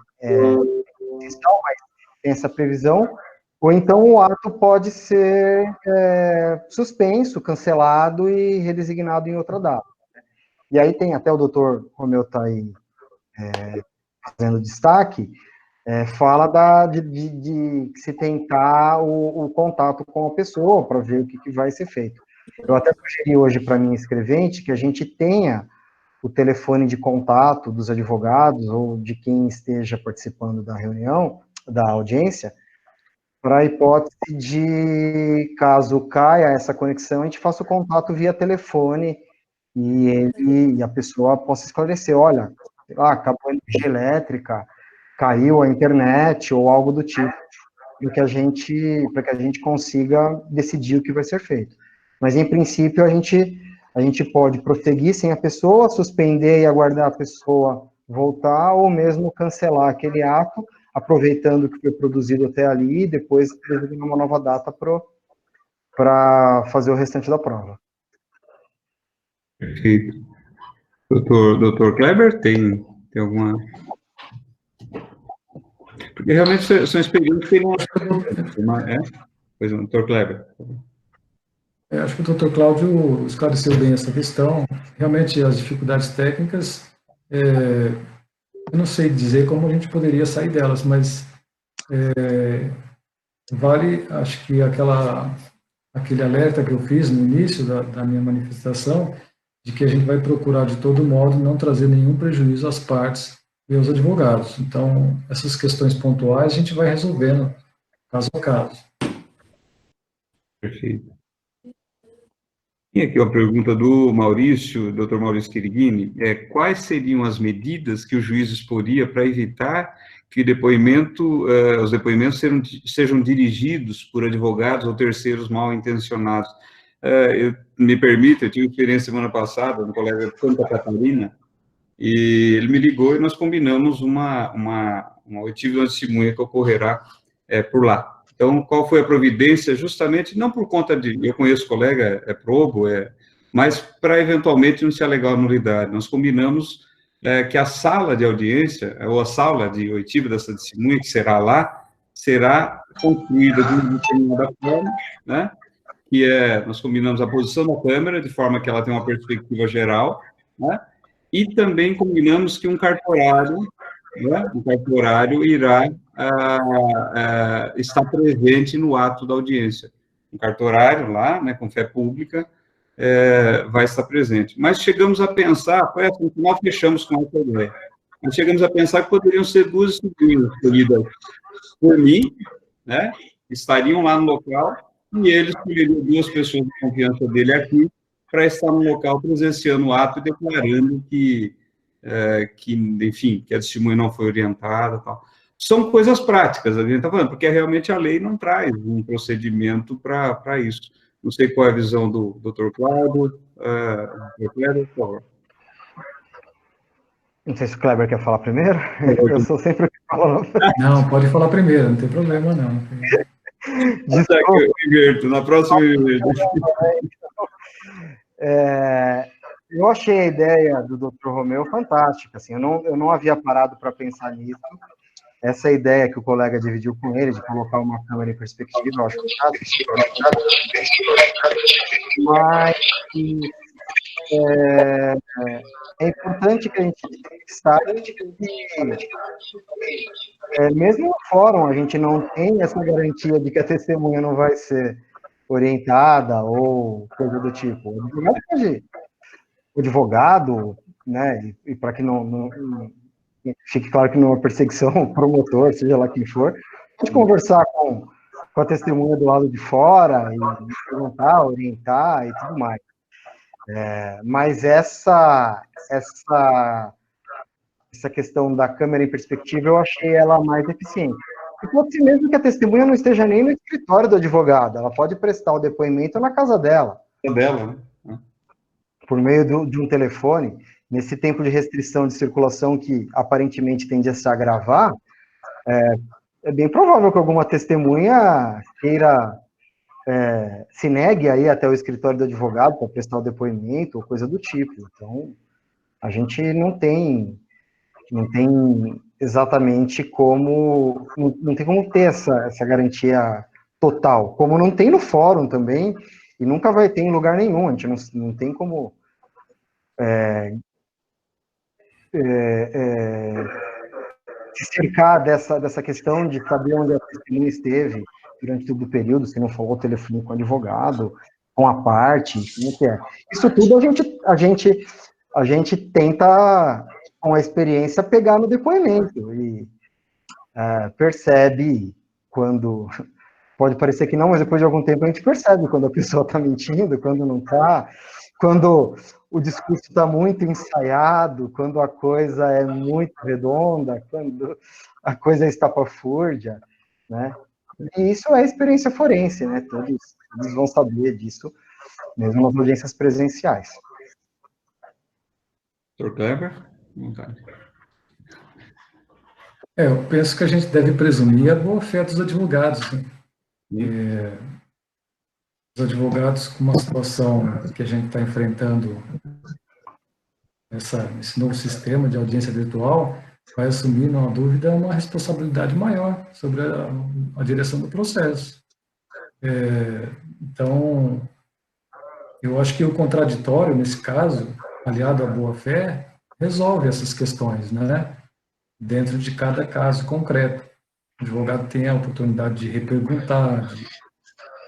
essencial, mas tem essa previsão, ou então o ato pode ser suspenso, cancelado e redesignado em outra data. E aí tem até o doutor Romeu está aí fazendo destaque, fala de se tentar o contato com a pessoa para ver o que vai ser feito. Eu até sugeri hoje para minha escrevente que a gente tenha o telefone de contato dos advogados ou de quem esteja participando da reunião, da audiência, para a hipótese de, caso caia essa conexão, a gente faça o contato via telefone e a pessoa possa esclarecer, olha, acabou a energia elétrica, caiu a internet ou algo do tipo, para que a gente consiga decidir o que vai ser feito. Mas, em princípio, a gente pode prosseguir sem a pessoa, suspender e aguardar a pessoa voltar, ou mesmo cancelar aquele ato, aproveitando o que foi produzido até ali, e depois designar uma nova data para fazer o restante da prova. Perfeito. Doutor Kleber, tem alguma... Porque realmente são experiências que não... Pois não, doutor Kleber. Acho que o Dr. Cláudio esclareceu bem essa questão. Realmente, as dificuldades técnicas, eu não sei dizer como a gente poderia sair delas, mas vale, acho que aquele alerta que eu fiz no início da minha manifestação, de que a gente vai procurar, de todo modo, não trazer nenhum prejuízo às partes e aos advogados. Então, essas questões pontuais a gente vai resolvendo, caso a caso. Perfeito. E aqui uma pergunta do Maurício, Dr. Maurício Quiriguini, quais seriam as medidas que o juiz exporia para evitar que os depoimentos sejam dirigidos por advogados ou terceiros mal intencionados? Me permita, eu tive experiência semana passada, no colega de Santa Catarina, e ele me ligou e nós combinamos eu tive uma testemunha que ocorrerá por lá. Então, qual foi a providência? Justamente, não por conta eu conheço o colega, é probo, mas para eventualmente não se alegar a nulidade. Nós combinamos que a sala de audiência, ou a sala de oitiva dessa testemunha, que será lá, será construída de uma determinada forma, né? Nós combinamos a posição da câmera, de forma que ela tenha uma perspectiva geral, né? E também combinamos que um cartorário irá estar presente no ato da audiência. Um cartorário lá, né, com fé pública, vai estar presente. Mas chegamos a pensar, no final fechamos com essa ideia, mas chegamos a pensar que poderiam ser duas testemunhas escolhidas por mim, né, estariam lá no local, e ele escolheria duas pessoas de confiança dele aqui, para estar no local presenciando o ato e declarando enfim, que a testemunha não foi orientada, tal. São coisas práticas, a gente está falando, porque realmente a lei não traz um procedimento para isso. Não sei qual é a visão do Dr. Cláudio. Dr. Cláudio, por favor. Não sei se o Kleber quer falar primeiro. Eu sou sempre o que falo. Não, pode falar primeiro, não tem problema, não. Desculpa. Eu inverto, na próxima eu inverto. Eu achei a ideia do Dr. Romeu fantástica, assim, eu não havia parado para pensar nisso. Essa ideia que o colega dividiu com ele, de colocar uma câmera em perspectiva, eu acho fantástico. Mas é importante que a gente saiba que, mesmo no fórum, a gente não tem essa garantia de que a testemunha não vai ser orientada ou coisa do tipo. O advogado, né, e para que não fique claro que não é uma perseguição, o promotor, seja lá quem for, pode conversar com a testemunha do lado de fora e perguntar, orientar e tudo mais. Mas essa questão da câmera em perspectiva, eu achei ela mais eficiente. E pode ser mesmo que a testemunha não esteja nem no escritório do advogado, ela pode prestar o depoimento na casa dela. Né? Por meio de um telefone, nesse tempo de restrição de circulação que aparentemente tende a se agravar, é bem provável que alguma testemunha queira se negue aí até o escritório do advogado para prestar o depoimento ou coisa do tipo. Então, a gente não tem exatamente como, não tem como ter essa garantia total, como não tem no fórum também, e nunca vai ter em lugar nenhum, a gente não tem como se cercar dessa questão de saber onde a testemunha esteve durante todo o período, se não falou o telefone com o advogado, com a parte, como que é. Isso tudo a gente tenta, com a experiência, pegar no depoimento e percebe quando... Pode parecer que não, mas depois de algum tempo a gente percebe quando a pessoa está mentindo, quando não está, quando o discurso está muito ensaiado, quando a coisa é muito redonda, quando a coisa é estapafúrdia, né? E isso é experiência forense, né? Todos vão saber disso, mesmo nas audiências presenciais. Dr. Kleber? Eu penso que a gente deve presumir a boa-fé dos advogados, né? Os advogados, com uma situação que a gente está enfrentando, esse novo sistema de audiência virtual, vai assumir, não há dúvida, uma responsabilidade maior sobre a direção do processo. Então, eu acho que o contraditório, nesse caso, aliado à boa-fé, resolve essas questões, né? Dentro de cada caso concreto. O advogado tem a oportunidade de reperguntar, de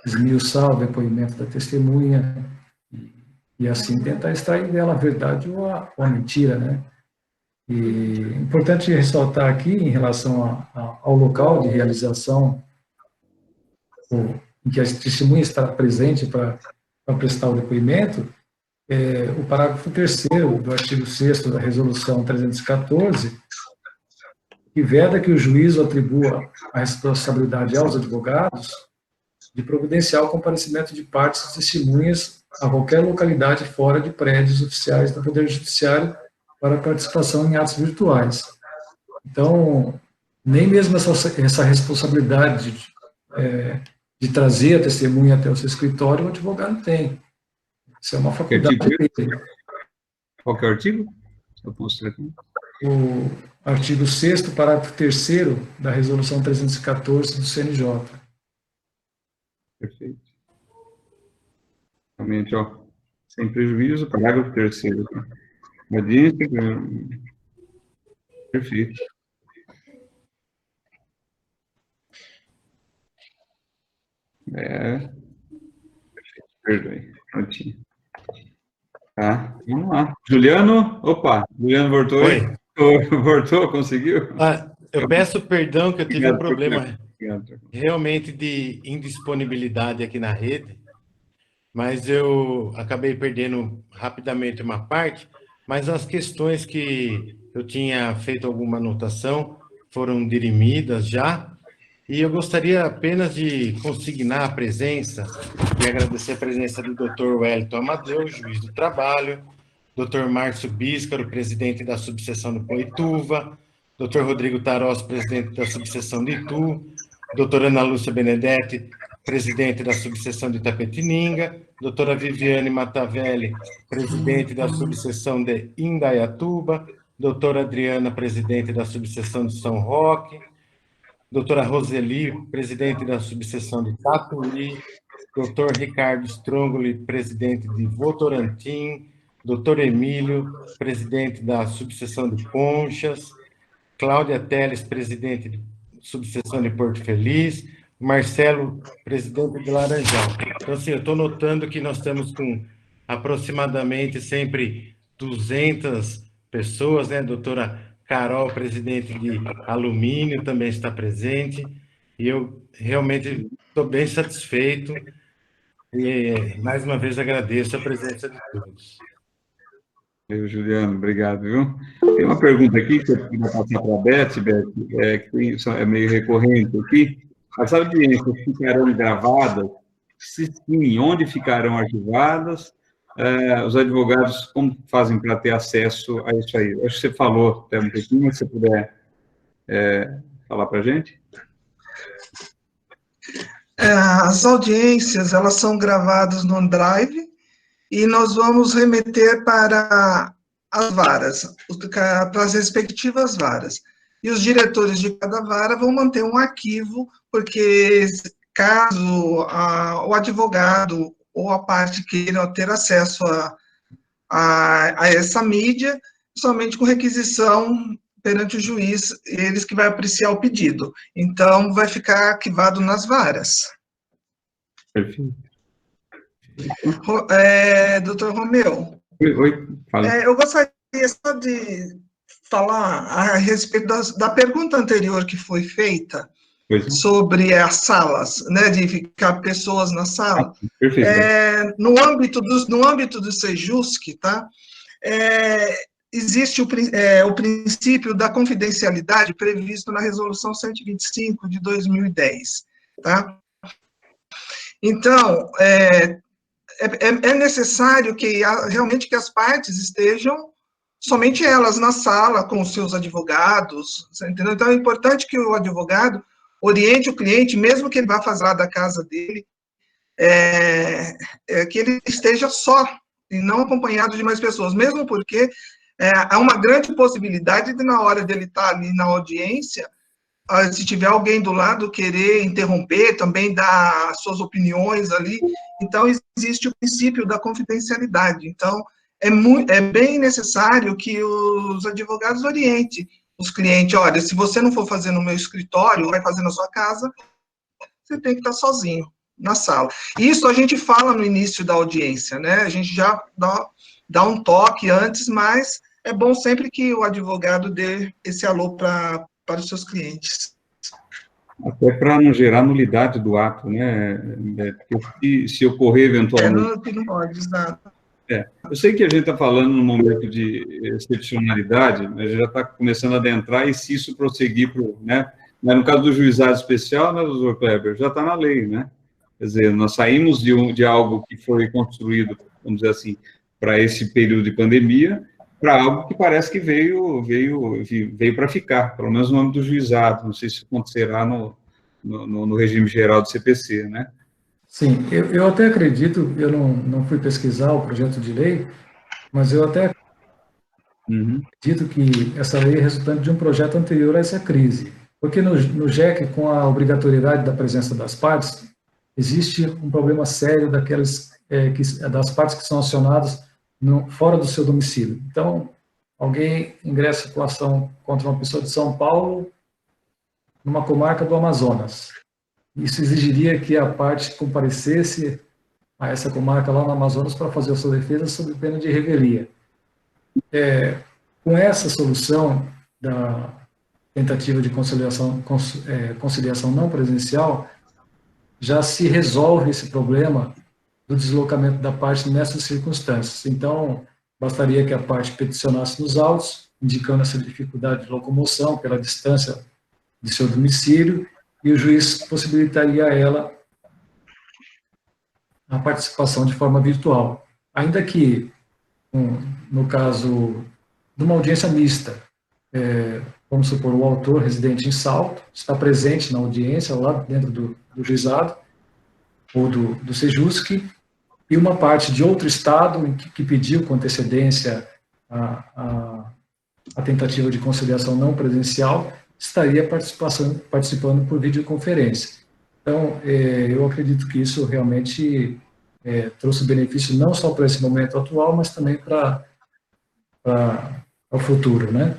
esmiuçar o depoimento da testemunha e assim tentar extrair dela a verdade ou a mentira, né? E é importante ressaltar aqui, em relação ao local de realização, em que a testemunha está presente para prestar o depoimento, o parágrafo 3º do artigo 6º da Resolução 314, que veda que o juízo atribua a responsabilidade aos advogados de providenciar o comparecimento de partes e testemunhas a qualquer localidade fora de prédios oficiais do Poder Judiciário para participação em atos virtuais. Então, nem mesmo essa responsabilidade de trazer a testemunha até o seu escritório, o advogado tem. Isso é uma faculdade dele. Qual que é o artigo? Eu posso aqui. O artigo 6º, parágrafo 3º da Resolução 314 do CNJ. Perfeito. Realmente, ó, sem prejuízo, parágrafo 3º. Audiência. Perfeito. Perfeito. Perdoe. Prontinho. Tá, vamos lá. Juliano, Juliano voltou. Oi. Voltou, conseguiu? Eu peço perdão que eu tive um problema realmente de indisponibilidade aqui na rede, mas eu acabei perdendo rapidamente uma parte, mas as questões que eu tinha feito alguma anotação foram dirimidas já, e eu gostaria apenas de consignar a presença e agradecer a presença do Dr. Wellington Amadeu, juiz do trabalho, Dr. Márcio Bíscaro, presidente da subseção do Poituva, Dr. Rodrigo Tarós, presidente da subseção de Itu, doutora Ana Lúcia Benedetti, presidente da subseção de Itapetininga, doutora Viviane Matavelli, presidente da subseção de Indaiatuba, doutora Adriana, presidente da subseção de São Roque, doutora Roseli, presidente da subseção de Tatuí, doutor Ricardo Strongoli, presidente de Votorantim, doutor Emílio, presidente da subseção de Conchas, Cláudia Teles, presidente de subseção de Porto Feliz, Marcelo, presidente de Laranjal. Então, assim, eu estou notando que nós estamos com aproximadamente sempre 200 pessoas, né? Doutora Carol, presidente de Alumínio, também está presente, e eu realmente estou bem satisfeito, e mais uma vez agradeço a presença de todos. Juliano, obrigado, viu? Tem uma pergunta aqui que eu vou passar para a Beth, que é meio recorrente aqui. As audiências ficarão gravadas? Se sim, onde ficarão arquivadas? Os advogados, como fazem para ter acesso a isso aí? Acho que você falou até um pouquinho, se você puder falar para a gente. As audiências, elas são gravadas no OneDrive e nós vamos remeter para as varas, para as respectivas varas. E os diretores de cada vara vão manter um arquivo, porque caso o advogado ou a parte queiram ter acesso a essa mídia, somente com requisição perante o juiz, eles que vai apreciar o pedido. Então, vai ficar arquivado nas varas. Perfeito. Doutor Romeu, Oi, fala. Eu gostaria só de falar a respeito da pergunta anterior que foi feita, sobre as salas, né, de ficar pessoas na sala. Perfeito. No âmbito do Sejusc, tá? Existe o princípio da confidencialidade previsto na Resolução 125 de 2010, tá? Então, é necessário que realmente que as partes estejam somente elas na sala com os seus advogados, entendeu? Então, é importante que o advogado oriente o cliente, mesmo que ele vá fazer lá da casa dele, que ele esteja só e não acompanhado de mais pessoas, mesmo porque há uma grande possibilidade de, na hora dele estar ali na audiência, se tiver alguém do lado, querer interromper, também dar suas opiniões ali. Então, existe o princípio da confidencialidade. Então, é bem necessário que os advogados orientem os clientes: olha, se você não for fazer no meu escritório, vai fazer na sua casa, você tem que estar sozinho na sala. Isso a gente fala no início da audiência, né? A gente já dá um toque antes, mas é bom sempre que o advogado dê esse alô para os seus clientes. Até para não gerar nulidade do ato, né? Porque se ocorrer eventualmente... Não pode, exato. Eu sei que a gente está falando num momento de excepcionalidade, mas já está começando a adentrar, e se isso prosseguir, né? No caso do juizado especial, né, doutor Kleber, já está na lei, né? Quer dizer, nós saímos de algo que foi construído, vamos dizer assim, para esse período de pandemia, para algo que parece que veio para ficar, pelo menos no âmbito do juizado. Não sei se acontecerá no regime geral do CPC, né? Sim, eu até acredito, eu não fui pesquisar o projeto de lei, mas eu até acredito que essa lei é resultante de um projeto anterior a essa crise. Porque no JEC, com a obrigatoriedade da presença das partes, existe um problema sério das partes que são acionadas fora do seu domicílio. Então, alguém ingressa com ação contra uma pessoa de São Paulo, numa comarca do Amazonas. Isso exigiria que a parte comparecesse a essa comarca lá no Amazonas para fazer a sua defesa sob pena de revelia. Com essa solução da tentativa de conciliação não presencial, já se resolve esse problema do deslocamento da parte nessas circunstâncias. Então, bastaria que a parte peticionasse nos autos, indicando essa dificuldade de locomoção pela distância de seu domicílio, e o juiz possibilitaria a ela a participação de forma virtual. Ainda que no caso de uma audiência mista, vamos supor, o autor residente em Salto está presente na audiência, lá dentro do juizado, ou do Sejusc, e uma parte de outro estado que pediu com antecedência a tentativa de conciliação não presencial, estaria participando por videoconferência. Então, eu acredito que isso realmente trouxe benefício não só para esse momento atual, mas também para o futuro, né?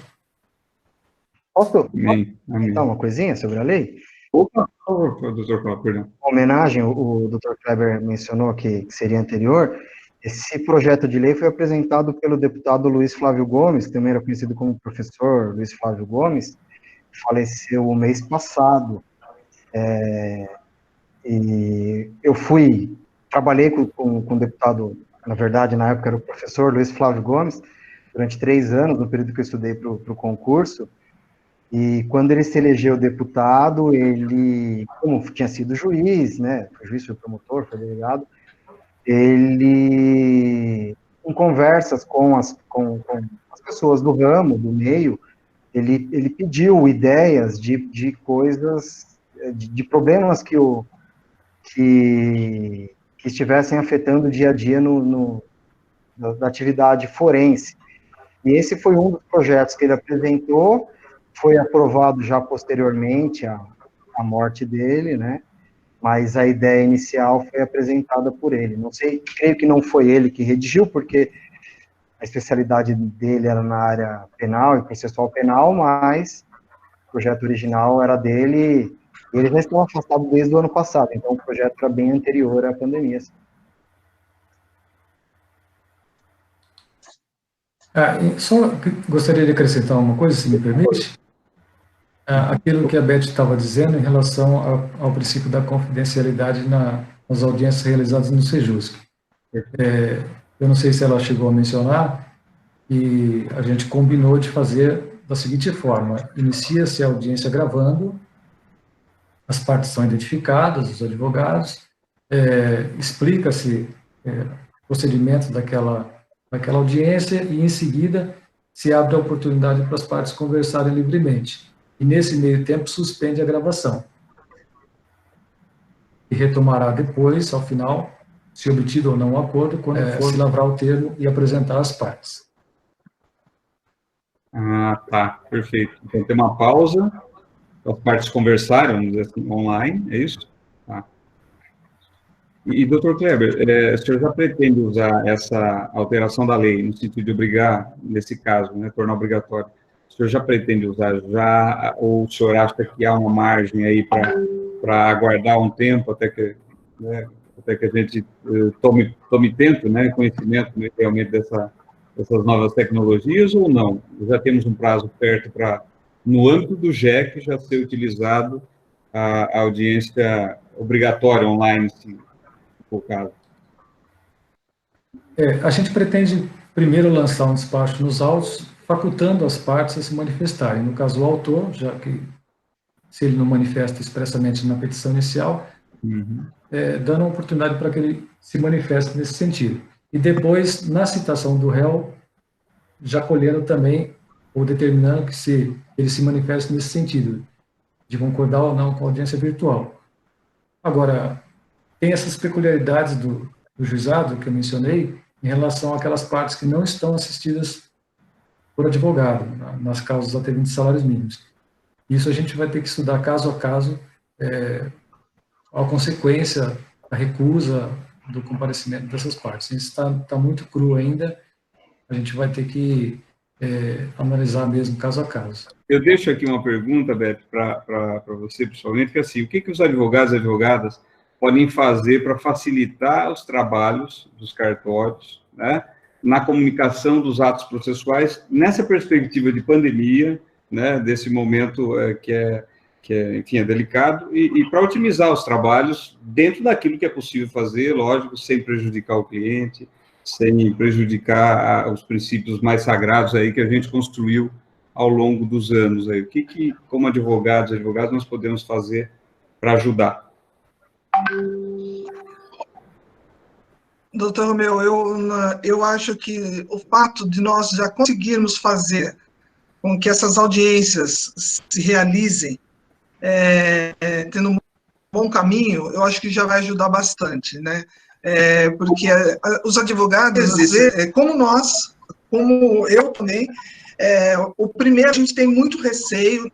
Posso comentar uma coisinha sobre a lei? Opa, doutor Kleber, perdão. Uma homenagem, o Dr. Kleber mencionou que seria anterior. Esse projeto de lei foi apresentado pelo deputado Luiz Flávio Gomes, que também era conhecido como professor Luiz Flávio Gomes, que faleceu o mês passado. E eu trabalhei com o deputado, na verdade, na época era o professor Luiz Flávio Gomes, durante 3 anos, no período que eu estudei para o concurso, e quando ele se elegeu deputado, ele, como tinha sido juiz, né, foi juiz, foi promotor, foi delegado, ele, em conversas com as pessoas do ramo, do meio, ele pediu ideias de coisas, de problemas que estivessem afetando o dia a dia da atividade forense. E esse foi um dos projetos que ele apresentou, foi aprovado já posteriormente à morte dele, né? Mas a ideia inicial foi apresentada por ele. Não sei, creio que não foi ele que redigiu, porque a especialidade dele era na área penal e processual penal, mas o projeto original era dele, e eles já estão afastados desde o ano passado, então o projeto era bem anterior à pandemia. Só gostaria de acrescentar uma coisa, se me permite. Aquilo que a Beth estava dizendo em relação ao princípio da confidencialidade nas audiências realizadas no Sejusc. Eu não sei se ela chegou a mencionar, e a gente combinou de fazer da seguinte forma: inicia-se a audiência gravando, as partes são identificadas, os advogados, explica-se o procedimento daquela audiência, e em seguida se abre a oportunidade para as partes conversarem livremente. E nesse meio tempo suspende a gravação. E retomará depois, ao final, se obtido ou não o acordo, quando for se lavrar o termo e apresentar as partes. Ah, tá, perfeito. Então tem uma pausa, as partes conversarem, vamos dizer assim, online, é isso? Tá. E, doutor Kleber, o senhor já pretende usar essa alteração da lei, no sentido de obrigar, nesse caso, né, tornar obrigatório, o senhor já pretende usar já, ou o senhor acha que há uma margem aí para aguardar um tempo até que a gente tome tempo, né, conhecimento realmente dessas novas tecnologias, ou não? Já temos um prazo perto para, no âmbito do JEC, já ser utilizado a audiência obrigatória online, se for o caso? A gente pretende primeiro lançar um despacho nos autos, facultando as partes a se manifestarem. No caso, o autor, já que se ele não manifesta expressamente na petição inicial, dando uma oportunidade para que ele se manifeste nesse sentido. E depois, na citação do réu, já colhendo também, ou determinando que ele se manifeste nesse sentido, de concordar ou não com a audiência virtual. Agora, tem essas peculiaridades do juizado que eu mencionei, em relação àquelas partes que não estão assistidas por advogado, nas causas atendentes de salários mínimos. Isso a gente vai ter que estudar caso a caso, a consequência da recusa do comparecimento dessas partes. Isso está muito cru ainda, a gente vai ter que analisar mesmo caso a caso. Eu deixo aqui uma pergunta, Beto, para você, pessoalmente, que é assim, o que os advogados e advogadas podem fazer para facilitar os trabalhos dos cartórios, né, na comunicação dos atos processuais, nessa perspectiva de pandemia, né, desse momento que enfim, é delicado, e para otimizar os trabalhos dentro daquilo que é possível fazer, lógico, sem prejudicar o cliente, sem prejudicar os princípios mais sagrados aí que a gente construiu ao longo dos anos. Aí. O que como advogados, nós podemos fazer para ajudar? Doutor Romeu, eu acho que o fato de nós já conseguirmos fazer com que essas audiências se realizem, tendo um bom caminho, eu acho que já vai ajudar bastante, né? Porque os advogados, às vezes, como nós, como eu também, o primeiro, a gente tem muito receio,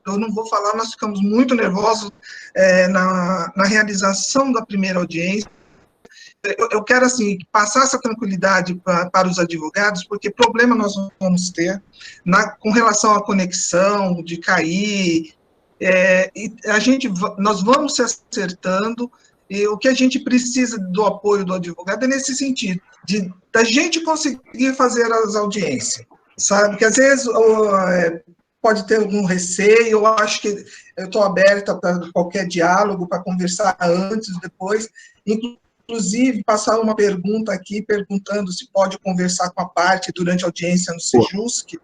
eu não vou falar, nós ficamos muito nervosos na realização da primeira audiência. Eu quero, assim, passar essa tranquilidade para os advogados, porque problema nós vamos ter com relação à conexão, de cair, e nós vamos se acertando, e o que a gente precisa do apoio do advogado é nesse sentido, da gente conseguir fazer as audiências, sabe? Que às vezes pode ter algum receio, eu acho que eu estou aberta para qualquer diálogo, para conversar antes, depois, inclusive, passar uma pergunta aqui, perguntando se pode conversar com a parte durante a audiência no Sejusc.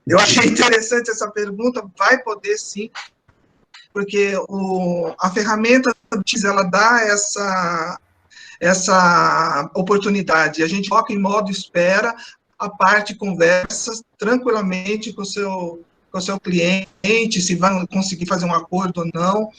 Eu achei interessante essa pergunta, vai poder sim, porque a ferramenta ela dá essa oportunidade. A gente coloca em modo espera, a parte conversa tranquilamente com o seu cliente, se vai conseguir fazer um acordo ou não.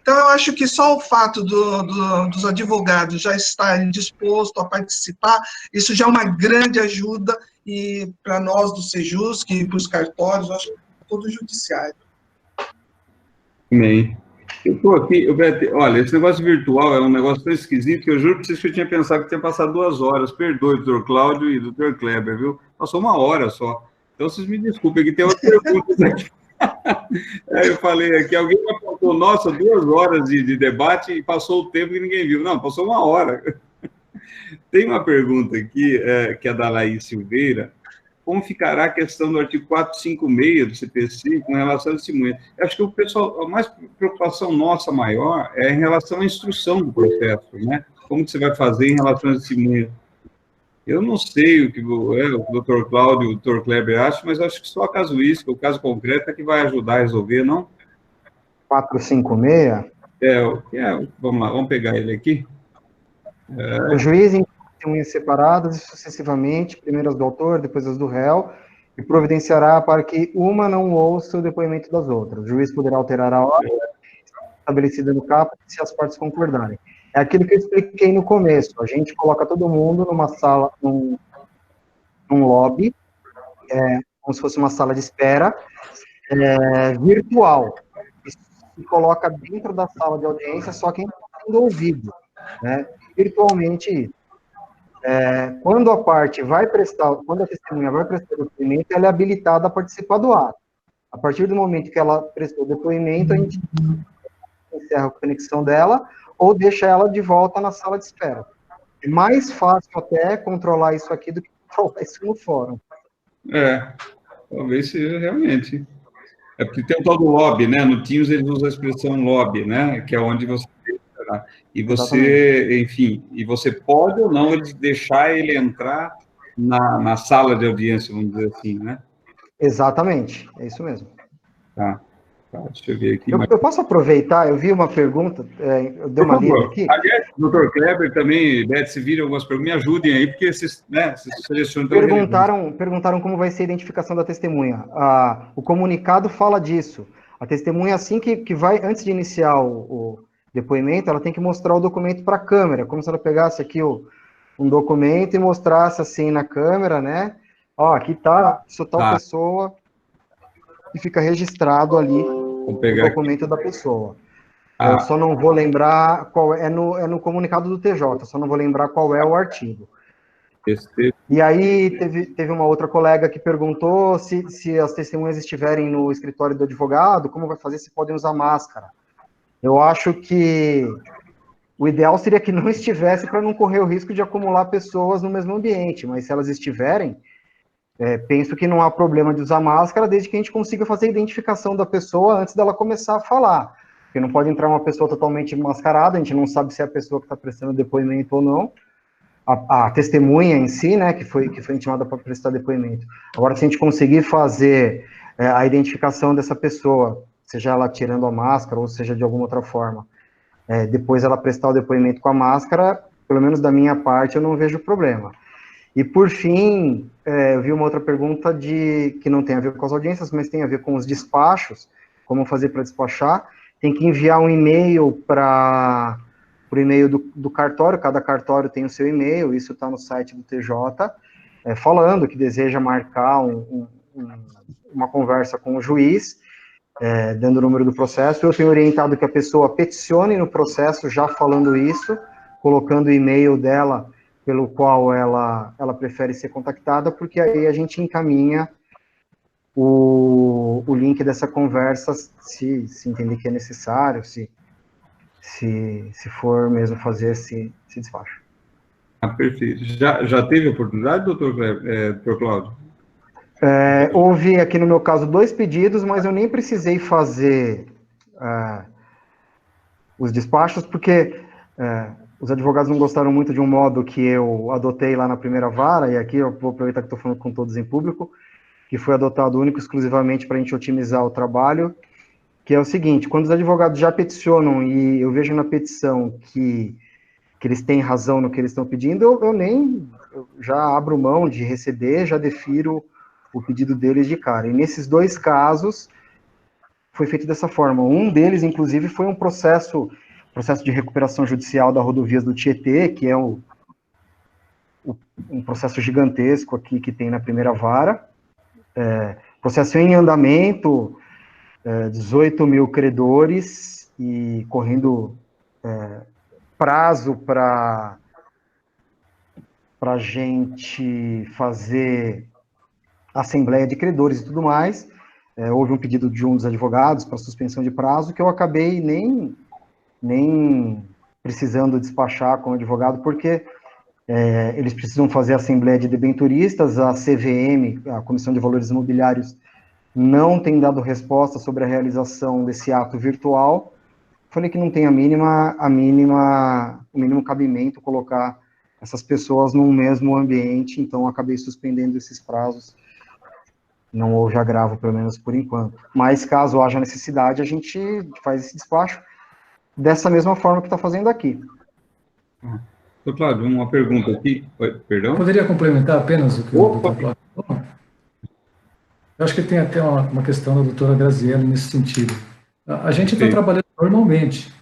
Então, eu acho que só o fato dos advogados já estarem dispostos a participar, isso já é uma grande ajuda, e para nós do Sejusc, para os cartórios, eu acho que para todo o judiciário. Amém. Eu estou aqui, olha, esse negócio virtual é um negócio tão esquisito que eu juro para vocês que eu tinha pensado que tinha passado 2 horas. Perdoe, doutor Cláudio e doutor Kleber, viu? Passou 1 hora só. Então, vocês me desculpem, aqui tem outras perguntas aqui. Aí eu falei aqui, alguém me apontou, nossa, 2 horas de debate e passou o tempo que ninguém viu. Não, passou 1 hora. Tem uma pergunta aqui, que é da Laís Silveira. Como ficará a questão do artigo 456 do CPC com relação à testemunha? Eu acho que o pessoal, a mais preocupação nossa maior é em relação à instrução do processo, né? Como que você vai fazer em relação à testemunha? Eu não sei o que o doutor Cláudio e o doutor Kleber acham, mas acho que só a casuística, o caso concreto é que vai ajudar a resolver, não? 456? Vamos lá, vamos pegar ele aqui. O juiz em testemunhas separadas e sucessivamente, primeiro as do autor, depois as do réu, e providenciará para que uma não ouça o depoimento das outras. O juiz poderá alterar a ordem estabelecida no caput se as partes concordarem. É aquilo que eu expliquei no começo. A gente coloca todo mundo numa sala, num lobby, como se fosse uma sala de espera, virtual. E coloca dentro da sala de audiência só quem está sendo ouvido, né? Virtualmente. Quando a testemunha vai prestar depoimento, ela é habilitada a participar do ato. A partir do momento que ela prestou depoimento, a gente encerra a conexão dela ou deixa ela de volta na sala de espera. É mais fácil até controlar isso aqui do que controlar isso no fórum. Talvez seja realmente. É porque tem o tal do lobby, né? No Teams eles usam a expressão lobby, né? Que é onde você... E você, enfim, e você pode ou não deixar ele entrar na sala de audiência, vamos dizer assim, né? Exatamente, é isso mesmo. Tá, deixa eu ver aqui. Eu posso aproveitar, eu vi uma pergunta, eu dei uma lida aqui. Aliás, doutor Kleber também, Beth, se viram algumas perguntas, me ajudem aí, porque vocês selecionam... Perguntaram como vai ser a identificação da testemunha. O comunicado fala disso. A testemunha, assim que vai, antes de iniciar o depoimento, ela tem que mostrar o documento para a câmera, como se ela pegasse aqui um documento e mostrasse assim na câmera, né? Ó, aqui tá, sou tal pessoa, e fica registrado ali o documento da pessoa. Eu só não vou lembrar qual é no comunicado do TJ, só não vou lembrar qual é o artigo. E aí teve uma outra colega que perguntou se as testemunhas estiverem no escritório do advogado, como vai fazer, se podem usar máscara. Eu acho que o ideal seria que não estivesse para não correr o risco de acumular pessoas no mesmo ambiente, mas se elas estiverem, penso que não há problema de usar máscara, desde que a gente consiga fazer a identificação da pessoa antes dela começar a falar. Porque não pode entrar uma pessoa totalmente mascarada, a gente não sabe se é a pessoa que está prestando depoimento ou não, a testemunha em si, né, que foi intimada para prestar depoimento. Agora, se a gente conseguir fazer a identificação dessa pessoa, seja ela tirando a máscara, ou seja de alguma outra forma, depois ela prestar o depoimento com a máscara, pelo menos da minha parte, eu não vejo problema. E, por fim, eu vi uma outra pergunta que não tem a ver com as audiências, mas tem a ver com os despachos, como fazer para despachar. Tem que enviar um e-mail para o e-mail do cartório, cada cartório tem o seu e-mail, isso está no site do TJ, falando que deseja marcar uma conversa com o juiz, dando o número do processo. Eu tenho orientado que a pessoa peticione no processo, já falando isso, colocando o e-mail dela, pelo qual ela prefere ser contactada, porque aí a gente encaminha o link dessa conversa, se entender que é necessário, se for mesmo fazer esse despacho. Perfeito. Já teve oportunidade, doutor Cláudio? Houve aqui no meu caso 2 pedidos, mas eu nem precisei fazer os despachos, porque os advogados não gostaram muito de um modo que eu adotei lá na primeira vara, e aqui eu vou aproveitar que estou falando com todos em público, que foi adotado único exclusivamente para a gente otimizar o trabalho, que é o seguinte: quando os advogados já peticionam e eu vejo na petição que eles têm razão no que eles estão pedindo, eu já abro mão de receber, já defiro o pedido deles de cara. E nesses 2 casos, foi feito dessa forma. Um deles, inclusive, foi um processo de recuperação judicial da rodovias do Tietê, que é um processo gigantesco aqui que tem na primeira vara. Processo em andamento, 18 mil credores e correndo prazo para a gente fazer assembleia de credores e tudo mais. Houve um pedido de um dos advogados para suspensão de prazo, que eu acabei nem precisando despachar com o advogado, porque eles precisam fazer a assembleia de debenturistas, a CVM, a Comissão de Valores Imobiliários, não tem dado resposta sobre a realização desse ato virtual. Falei que não tem o mínimo cabimento colocar essas pessoas num mesmo ambiente, então acabei suspendendo esses prazos. Não houve agravo, pelo menos por enquanto. Mas caso haja necessidade, a gente faz esse despacho dessa mesma forma que está fazendo aqui. Doutor Cláudio, uma pergunta aqui. Perdão? Poderia complementar apenas o que o doutor Cláudio falou? Eu acho que tem até uma questão da doutora Graziella nesse sentido. A gente está trabalhando normalmente.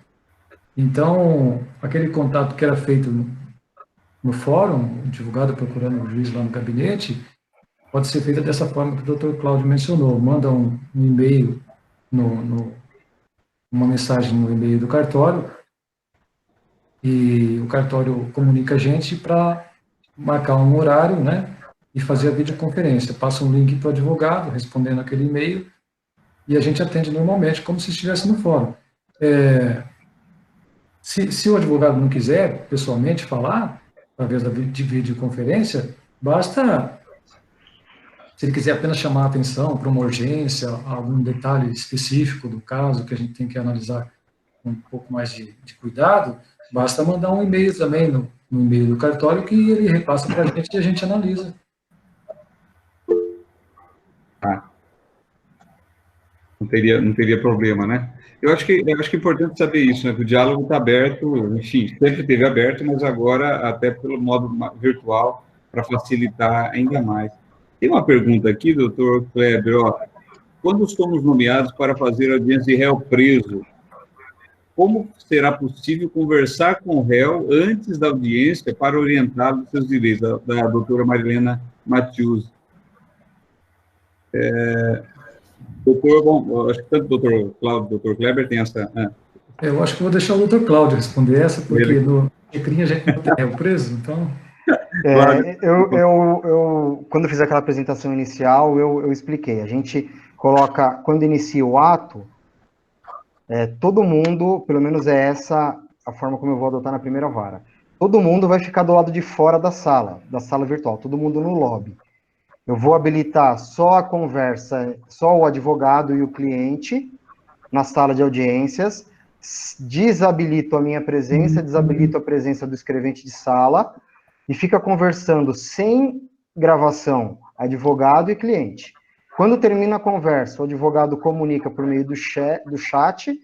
Então, aquele contato que era feito no fórum, divulgado procurando o juiz lá no gabinete, pode ser feito dessa forma que o doutor Cláudio mencionou. Manda um e-mail, uma mensagem no e-mail do cartório, e o cartório comunica a gente para marcar um horário, né, e fazer a videoconferência. Passa um link para o advogado, respondendo aquele e-mail, e a gente atende normalmente, como se estivesse no fórum. Se o advogado não quiser pessoalmente falar, através de videoconferência, basta, se ele quiser apenas chamar a atenção para uma urgência, algum detalhe específico do caso que a gente tem que analisar com um pouco mais de cuidado, basta mandar um e-mail também no e-mail do cartório que ele repassa para a gente e a gente analisa. Não teria problema, né? Eu acho que é importante saber isso, né? Que o diálogo está aberto, enfim, sempre esteve aberto, mas agora até pelo modo virtual, para facilitar ainda mais. Tem uma pergunta aqui, doutor Kleber, quando somos nomeados para fazer audiência de réu preso, como será possível conversar com o réu antes da audiência para orientá-lo dos seus direitos? Da doutora Marilena Matius. Doutor, acho que tanto o doutor Cláudio, o doutor Kleber tem essa... Eu acho que vou deixar o doutor Cláudio responder essa, porque no Ecrim a gente não tem réu preso, então... Quando eu fiz aquela apresentação inicial, eu expliquei. A gente coloca, quando inicia o ato, todo mundo, pelo menos é essa a forma como eu vou adotar na primeira vara, todo mundo vai ficar do lado de fora da sala virtual, todo mundo no lobby. Eu vou habilitar só a conversa, só o advogado e o cliente na sala de audiências, desabilito a minha presença, desabilito a presença do escrevente de sala, e fica conversando sem gravação, advogado e cliente. Quando termina a conversa, o advogado comunica por meio do chat,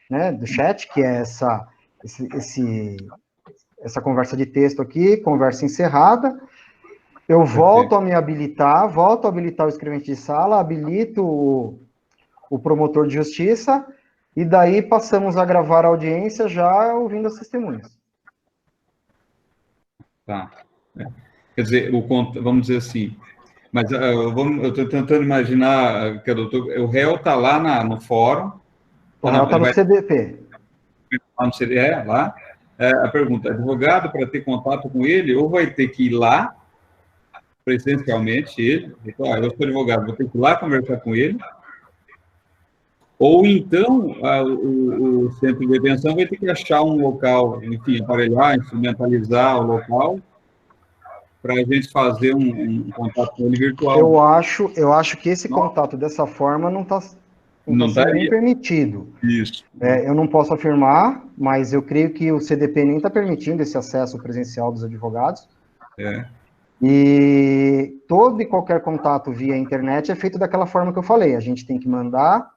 né, que é essa conversa de texto aqui, conversa encerrada, eu volto a me habilitar, volto a habilitar o escrevente de sala, habilito o promotor de justiça, e daí passamos a gravar a audiência já ouvindo as testemunhas. Tá. Quer dizer, vamos dizer assim, mas eu estou tentando imaginar que o réu está lá no fórum. O réu está no CDP. Lá no CDE, lá. A pergunta, advogado, para ter contato com ele, ou vai ter que ir lá, presencialmente, eu sou advogado, vou ter que ir lá conversar com ele, ou então o centro de detenção vai ter que achar um local, enfim, aparelhar, instrumentalizar o local, para a gente fazer um contato com ele virtual. Eu acho que esse contato dessa forma não está sendo nem permitido. Isso. Eu não posso afirmar, mas eu creio que o CDP nem está permitindo esse acesso presencial dos advogados. E todo e qualquer contato via internet é feito daquela forma que eu falei. A gente tem que mandar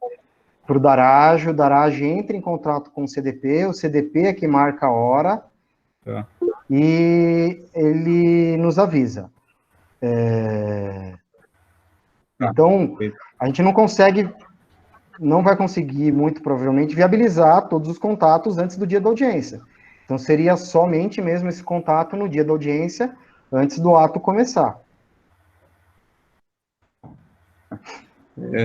para o Darage, o Darage entra em contato com o CDP é que marca a hora, e ele nos avisa. Então, a gente não vai conseguir, muito provavelmente, viabilizar todos os contatos antes do dia da audiência. Então, seria somente mesmo esse contato no dia da audiência, antes do ato começar.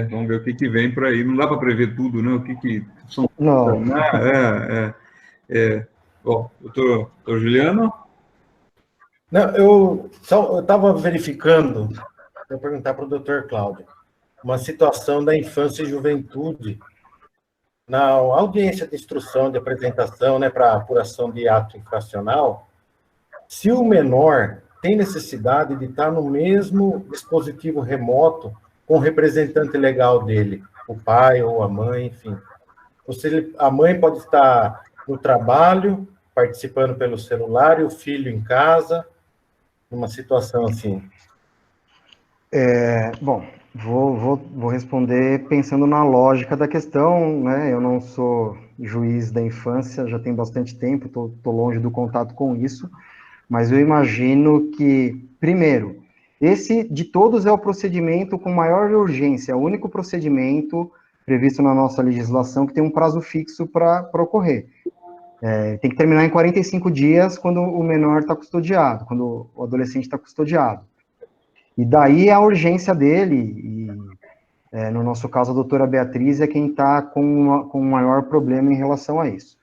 Vamos ver o que vem por aí. Não dá para prever tudo, né? O que são... Não. Bom, doutor Juliano? Não, eu estava verificando, para perguntar para o doutor Cláudio, uma situação da infância e juventude na audiência de instrução, de apresentação, né, para apuração de ato infracional, se o menor tem necessidade de estar no mesmo dispositivo remoto com o representante legal dele, o pai ou a mãe, enfim. A mãe pode estar no trabalho, participando pelo celular, e o filho em casa, numa situação assim. Bom, vou responder pensando na lógica da questão, né? Eu não sou juiz da infância, já tem bastante tempo, estou longe do contato com isso, mas eu imagino que, primeiro, esse de todos é o procedimento com maior urgência, é o único procedimento previsto na nossa legislação que tem um prazo fixo para ocorrer. Tem que terminar em 45 dias quando o menor está custodiado, quando o adolescente está custodiado. E daí a urgência dele, no nosso caso a doutora Beatriz é quem está com o maior problema em relação a isso.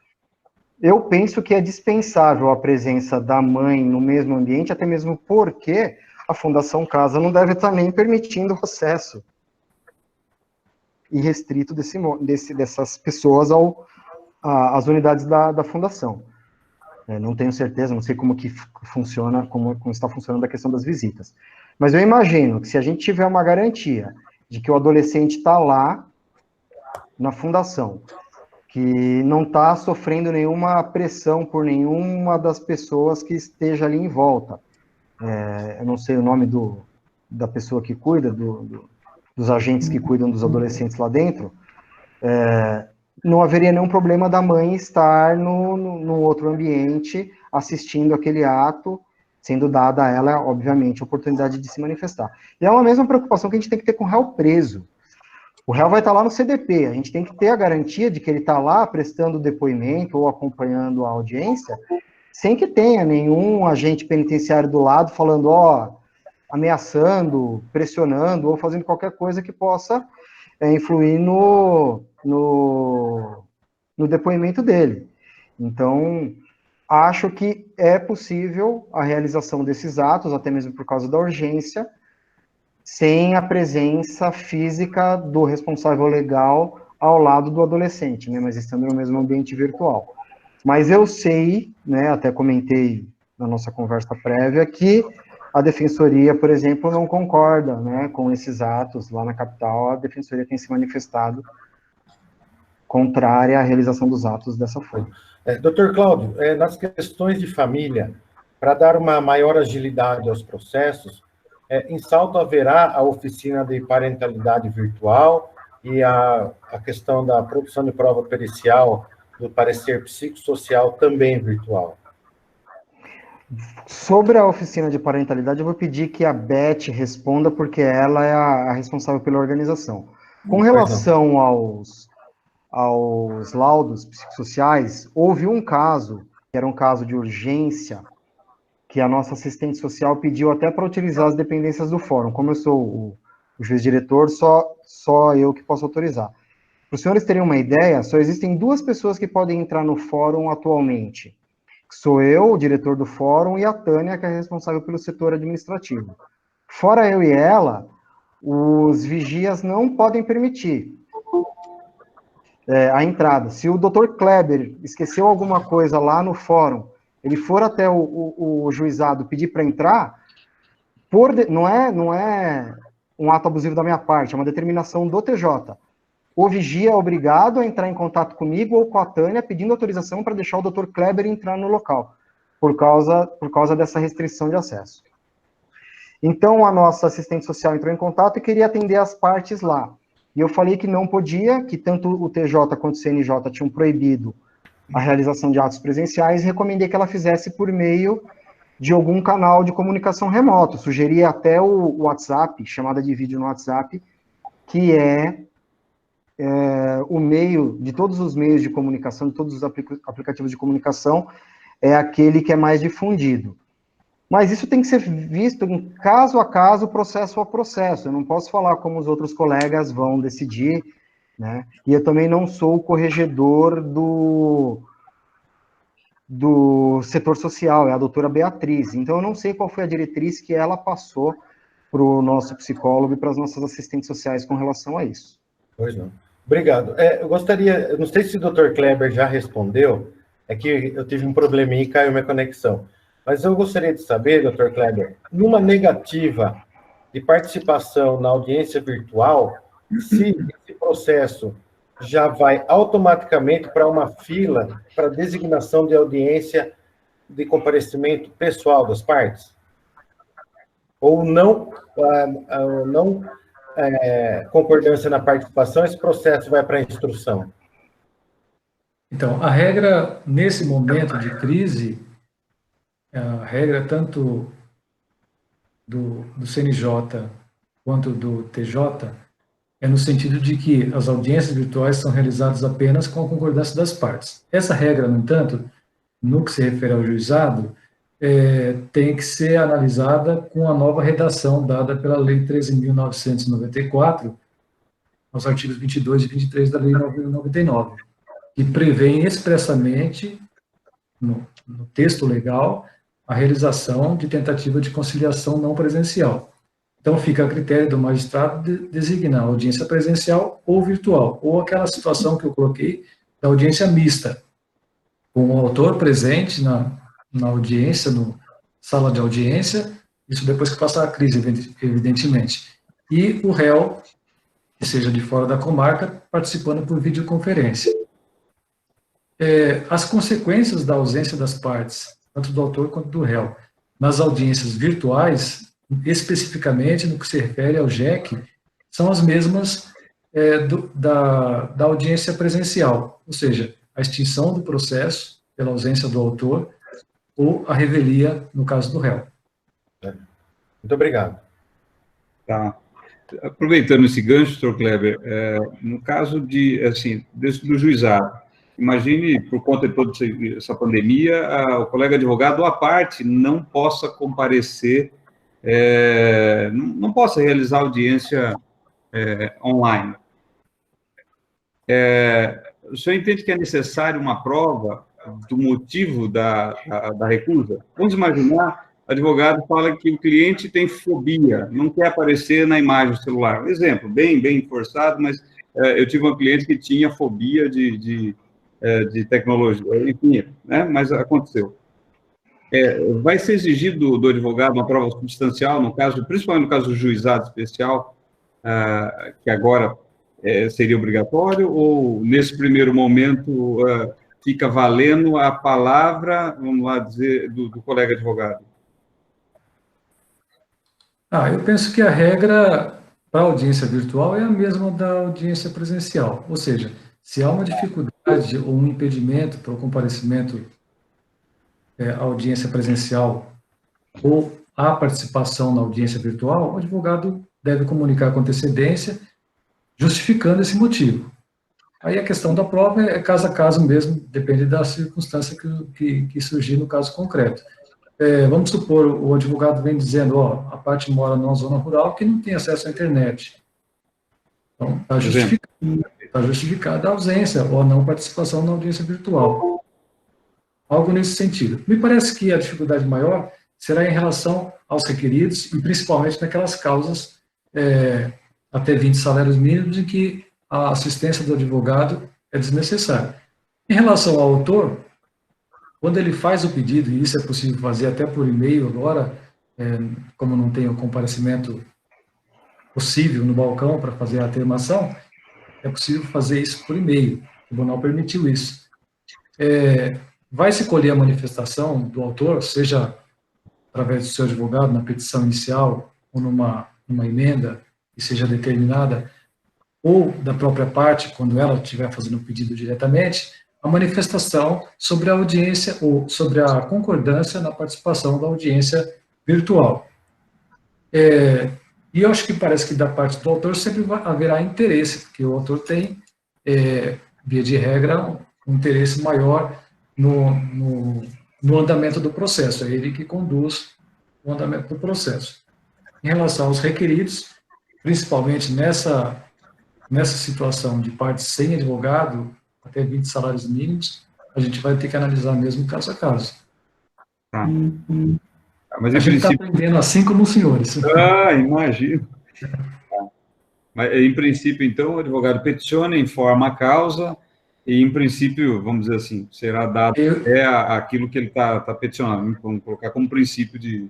Eu penso que é dispensável a presença da mãe no mesmo ambiente, até mesmo porque a Fundação Casa não deve estar nem permitindo o acesso irrestrito dessas pessoas às unidades da Fundação. Não tenho certeza, não sei como que funciona, como está funcionando a questão das visitas. Mas eu imagino que se a gente tiver uma garantia de que o adolescente está lá, na Fundação, que não está sofrendo nenhuma pressão por nenhuma das pessoas que esteja ali em volta. Eu não sei o nome da pessoa que cuida, dos agentes que cuidam dos adolescentes lá dentro, não haveria nenhum problema da mãe estar no outro ambiente, assistindo aquele ato, sendo dada a ela, obviamente, a oportunidade de se manifestar. E é uma mesma preocupação que a gente tem que ter com o réu preso. O réu vai estar lá no CDP, a gente tem que ter a garantia de que ele está lá prestando depoimento ou acompanhando a audiência, sem que tenha nenhum agente penitenciário do lado falando, ameaçando, pressionando ou fazendo qualquer coisa que possa influir no depoimento dele. Então, acho que é possível a realização desses atos, até mesmo por causa da urgência, sem a presença física do responsável legal ao lado do adolescente, né, mas estando no mesmo ambiente virtual. Mas eu sei, né, até comentei na nossa conversa prévia, que a Defensoria, por exemplo, não concorda, né, com esses atos lá na capital. A Defensoria tem se manifestado contrária à realização dos atos dessa forma. Doutor Cláudio, nas questões de família, para dar uma maior agilidade aos processos, em Salto haverá a oficina de parentalidade virtual e a questão da produção de prova pericial do parecer psicossocial também virtual. Sobre a oficina de parentalidade, eu vou pedir que a Beth responda, porque ela é a responsável pela organização. Com relação aos laudos psicossociais, houve um caso, que era um caso de urgência, que a nossa assistente social pediu até para utilizar as dependências do fórum. Como eu sou o juiz-diretor, só eu que posso autorizar. Para os senhores terem uma ideia, só existem 2 pessoas que podem entrar no fórum atualmente. Sou eu, o diretor do fórum, e a Tânia, que é responsável pelo setor administrativo. Fora eu e ela, os vigias não podem permitir a entrada. Se o Dr. Kleber esqueceu alguma coisa lá no fórum, ele for até o juizado pedir para entrar, não é um ato abusivo da minha parte, é uma determinação do TJ. O vigia é obrigado a entrar em contato comigo ou com a Tânia pedindo autorização para deixar o Dr. Kleber entrar no local, por causa dessa restrição de acesso. Então, a nossa assistente social entrou em contato e queria atender as partes lá. E eu falei que não podia, que tanto o TJ quanto o CNJ tinham proibido a realização de atos presenciais, e recomendei que ela fizesse por meio de algum canal de comunicação remoto. Sugeri até o WhatsApp, chamada de vídeo no WhatsApp, que é o meio, de todos os meios de comunicação, de todos os aplicativos de comunicação, é aquele que é mais difundido. Mas isso tem que ser visto em caso a caso, processo a processo. Eu não posso falar como os outros colegas vão decidir, né? E eu também não sou o corregedor do setor social, é a doutora Beatriz. Então, eu não sei qual foi a diretriz que ela passou para o nosso psicólogo e para as nossas assistentes sociais com relação a isso. Pois não. Obrigado. Eu gostaria, não sei se o Dr. Kleber já respondeu, é que eu tive um probleminha e caiu minha conexão. Mas eu gostaria de saber, Dr. Kleber, numa negativa de participação na audiência virtual, se esse processo já vai automaticamente para uma fila para designação de audiência de comparecimento pessoal das partes? Ou não, concordância na participação, esse processo vai para a instrução? Então, a regra, nesse momento de crise, a regra tanto do CNJ quanto do TJ é no sentido de que as audiências virtuais são realizadas apenas com a concordância das partes. Essa regra, no entanto, no que se refere ao juizado, tem que ser analisada com a nova redação dada pela Lei 13.994, aos artigos 22 e 23 da Lei 9.099, que prevêem expressamente, no texto legal, a realização de tentativa de conciliação não presencial. Então, fica a critério do magistrado designar audiência presencial ou virtual, ou aquela situação que eu coloquei da audiência mista, com o autor presente na audiência, na sala de audiência, isso depois que passar a crise, evidentemente, e o réu, que seja de fora da comarca, participando por videoconferência. As consequências da ausência das partes, tanto do autor quanto do réu, nas audiências virtuais, especificamente no que se refere ao JEC, são as mesmas da audiência presencial, ou seja, a extinção do processo pela ausência do autor ou a revelia no caso do réu. Muito obrigado. Tá. Aproveitando esse gancho, Dr. Kleber, no caso do juizado, imagine, por conta de toda essa pandemia, o colega advogado à parte não possa comparecer, não possa realizar audiência online. O senhor entende que é necessário uma prova do motivo da recusa? Vamos imaginar, o advogado fala que o cliente tem fobia, não quer aparecer na imagem do celular. Um exemplo, bem forçado, mas eu tive uma cliente que tinha fobia de tecnologia, enfim, né? Mas aconteceu. Vai ser exigido do advogado uma prova substancial, no caso, principalmente no caso do juizado especial, que agora seria obrigatório, ou nesse primeiro momento fica valendo a palavra, vamos lá dizer, do colega advogado? Eu penso que a regra para a audiência virtual é a mesma da audiência presencial, ou seja, se há uma dificuldade ou um impedimento para o comparecimento a audiência presencial ou a participação na audiência virtual, o advogado deve comunicar com antecedência, justificando esse motivo. Aí a questão da prova é caso a caso mesmo, depende da circunstância que surgir no caso concreto. Vamos supor, o advogado vem dizendo, ó, a parte mora numa zona rural que não tem acesso à internet. Então, está justificada a ausência ou a não participação na audiência virtual. Algo nesse sentido. Me parece que a dificuldade maior será em relação aos requeridos e principalmente naquelas causas até 20 salários mínimos em que a assistência do advogado é desnecessária. Em relação ao autor, quando ele faz o pedido, e isso é possível fazer até por e-mail agora, como não tem o comparecimento possível no balcão para fazer a atermação, é possível fazer isso por e-mail. O tribunal permitiu isso. Vai se colher a manifestação do autor, seja através do seu advogado, na petição inicial, ou numa emenda que seja determinada, ou da própria parte, quando ela estiver fazendo o pedido diretamente, a manifestação sobre a audiência ou sobre a concordância na participação da audiência virtual. E eu acho que parece que da parte do autor sempre haverá interesse, porque o autor tem, via de regra, um interesse maior no andamento do processo, é ele que conduz o andamento do processo. Em relação aos requeridos, principalmente nessa situação de partes sem advogado, até 20 salários mínimos, a gente vai ter que analisar mesmo caso a caso. Mas a gente está aprendendo assim como os senhores. Imagino. Mas, em princípio, então, o advogado peticiona, informa a causa, e, em princípio, vamos dizer assim, será dado aquilo que ele está peticionando, vamos colocar como princípio de...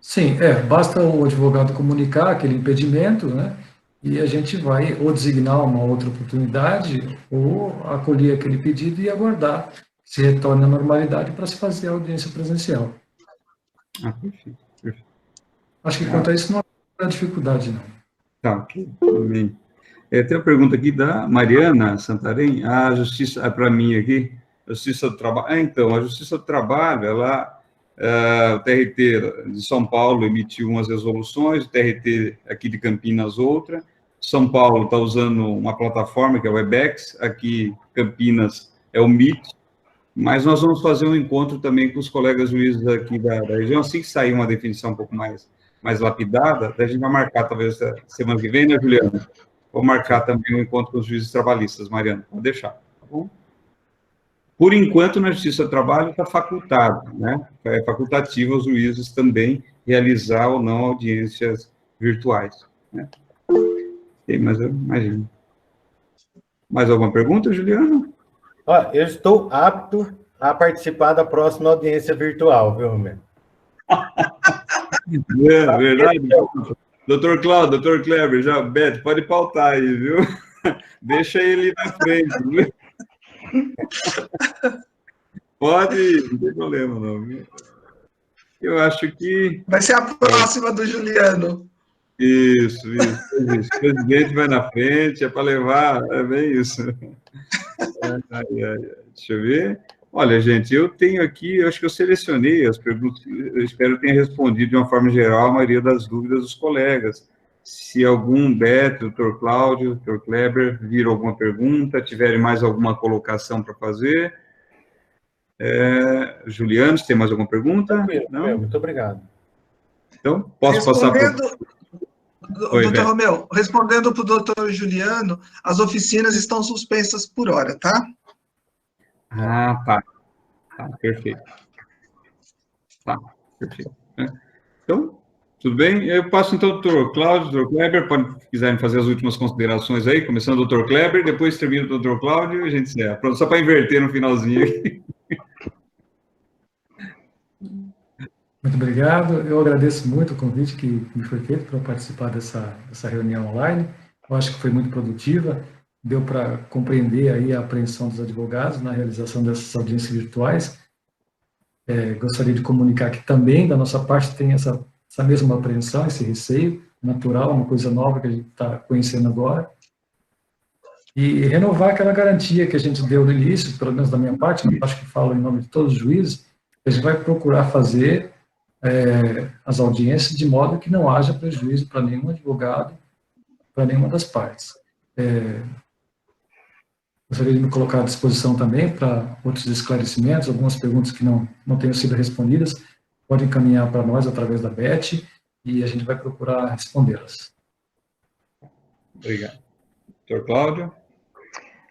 Sim, basta o advogado comunicar aquele impedimento, né? E a gente vai ou designar uma outra oportunidade ou acolher aquele pedido e aguardar que se retorne à normalidade para se fazer a audiência presencial. Perfeito. Acho que quanto a isso não há dificuldade, não. Tá, ok. Amém. Tem uma pergunta aqui da Mariana Santarém, a Justiça, para mim aqui, a Justiça do Trabalho. Então, a Justiça do Trabalho, o TRT de São Paulo emitiu umas resoluções, o TRT aqui de Campinas outra. São Paulo está usando uma plataforma que é o Webex, aqui Campinas é o Meet, mas nós vamos fazer um encontro também com os colegas juízes aqui da região, assim que sair uma definição um pouco mais lapidada, a gente vai marcar talvez semana que vem, né, Juliana? Vou marcar também um encontro com os juízes trabalhistas, Mariana, pode deixar, tá bom? Por enquanto, na Justiça do Trabalho está facultado, né? É facultativo aos juízes também realizar ou não audiências virtuais, né? Mas eu imagino. Mais alguma pergunta, Juliana? Eu estou apto a participar da próxima audiência virtual, viu, Romero? Verdade. Doutor Cláudio, doutor Kleber, Beto, pode pautar aí, viu? Deixa ele na frente, viu? Pode, não tem problema, não. Eu acho que... Vai ser a próxima do Juliano. Isso. O presidente vai na frente, é para levar, é bem isso. Deixa eu ver. Olha, gente, eu tenho aqui, eu acho que eu selecionei as perguntas, eu espero que tenha respondido de uma forma geral a maioria das dúvidas dos colegas. Se algum Beto, doutor Cláudio, doutor Kleber, viram alguma pergunta, tiverem mais alguma colocação para fazer. Juliano, se tem mais alguma pergunta? Não? Muito obrigado. Então, posso passar por... Doutor Romeu, respondendo para o doutor Juliano, as oficinas estão suspensas por hora, tá? Tá, perfeito. Tá, perfeito. Então, tudo bem? Eu passo, então, ao doutor Cláudio, doutor Kleber, se quiserem fazer as últimas considerações aí, começando o doutor Kleber, depois termina o doutor Cláudio e a gente encerra. Pronto, só para inverter no finalzinho aqui. Muito obrigado. Eu agradeço muito o convite que me foi feito para participar dessa reunião online. Eu acho que foi muito produtiva. Deu para compreender aí a apreensão dos advogados na realização dessas audiências virtuais. Gostaria de comunicar que também, da nossa parte, tem essa mesma apreensão, esse receio natural, uma coisa nova que a gente está conhecendo agora. E renovar aquela garantia que a gente deu no início, pelo menos da minha parte, acho que falo em nome de todos os juízes, A gente vai procurar fazer as audiências de modo que não haja prejuízo para nenhum advogado, para nenhuma das partes. Gostaria de me colocar à disposição também para outros esclarecimentos, algumas perguntas que não tenham sido respondidas, podem encaminhar para nós através da Beth e a gente vai procurar respondê-las. Obrigado. Dr. Cláudio?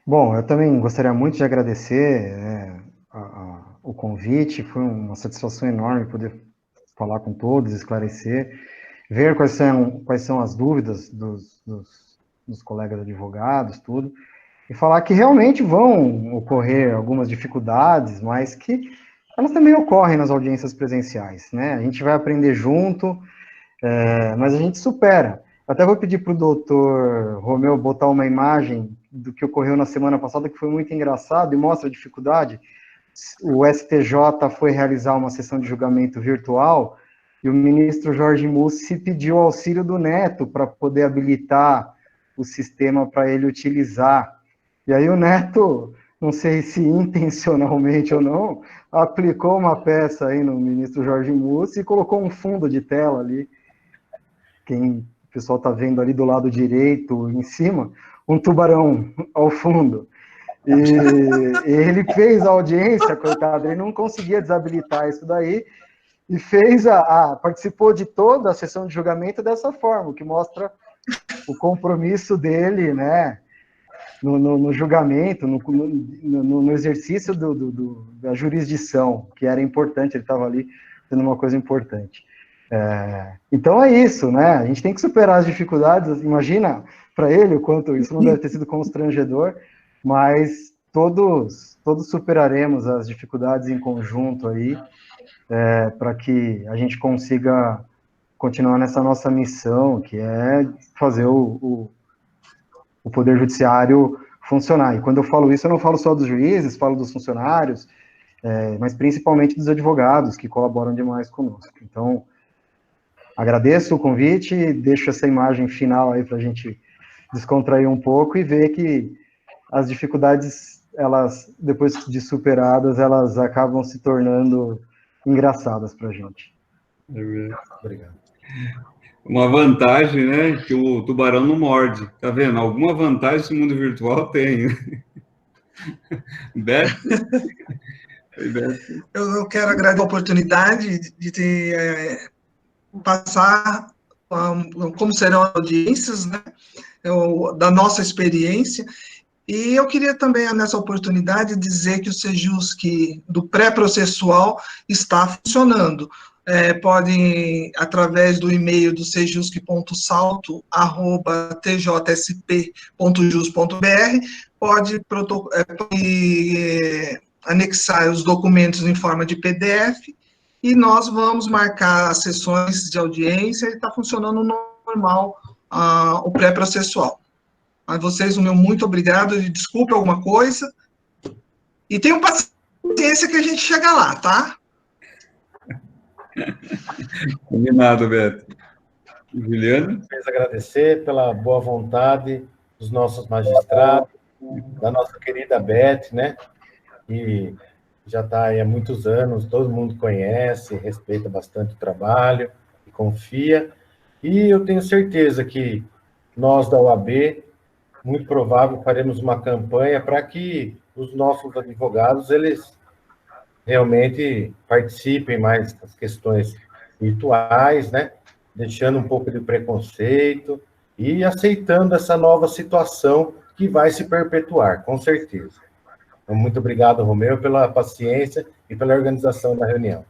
Bom, eu também gostaria muito de agradecer o convite, foi uma satisfação enorme poder falar com todos, esclarecer, ver quais são as dúvidas dos colegas advogados, tudo, e falar que realmente vão ocorrer algumas dificuldades, mas que elas também ocorrem nas audiências presenciais, né? A gente vai aprender junto, mas a gente supera. Eu até vou pedir para o doutor Romeu botar uma imagem do que ocorreu na semana passada, que foi muito engraçado e mostra a dificuldade. O STJ foi realizar uma sessão de julgamento virtual e o ministro Jorge Mussi pediu auxílio do Neto para poder habilitar o sistema para ele utilizar. E aí o Neto, não sei se intencionalmente ou não, aplicou uma peça aí no ministro Jorge Mussi e colocou um fundo de tela ali. O pessoal está vendo ali do lado direito, em cima, um tubarão ao fundo. E ele fez a audiência, coitado, ele não conseguia desabilitar isso daí, e participou de toda a sessão de julgamento dessa forma, o que mostra o compromisso dele, né, no julgamento, no exercício da jurisdição, que era importante, ele estava ali fazendo uma coisa importante. Então é isso, né, a gente tem que superar as dificuldades, imagina para ele o quanto isso não deve ter sido constrangedor, mas todos superaremos as dificuldades em conjunto aí, para que a gente consiga continuar nessa nossa missão, que é fazer o Poder Judiciário funcionar. E quando eu falo isso, eu não falo só dos juízes, falo dos funcionários, mas principalmente dos advogados, que colaboram demais conosco. Então, agradeço o convite, deixo essa imagem final aí para a gente descontrair um pouco e ver que as dificuldades, elas, depois de superadas, elas acabam se tornando engraçadas para a gente. Obrigado. Uma vantagem, né, que o tubarão não morde. Tá vendo? Alguma vantagem esse mundo virtual tem. Beto? Eu quero agradecer a oportunidade de ter passar como serão as audiências, né, da nossa experiência. E eu queria também, nessa oportunidade, dizer que o Sejusc do pré-processual está funcionando. Podem, através do e-mail do sejusc.salto@tjsp.jus.br, pode anexar os documentos em forma de PDF e nós vamos marcar as sessões de audiência e está funcionando normal o pré-processual. A vocês, o meu muito obrigado, e desculpe alguma coisa, e tenham paciência que a gente chega lá, tá? Combinado, Beto. Juliano? Quero agradecer pela boa vontade dos nossos magistrados, da nossa querida Beth, né, que já está aí há muitos anos, todo mundo conhece, respeita bastante o trabalho, e confia, e eu tenho certeza que nós da OAB, muito provável, faremos uma campanha para que os nossos advogados, eles realmente participem mais das questões virtuais, né? Deixando um pouco de preconceito e aceitando essa nova situação que vai se perpetuar, com certeza. Então, muito obrigado, Romeu, pela paciência e pela organização da reunião.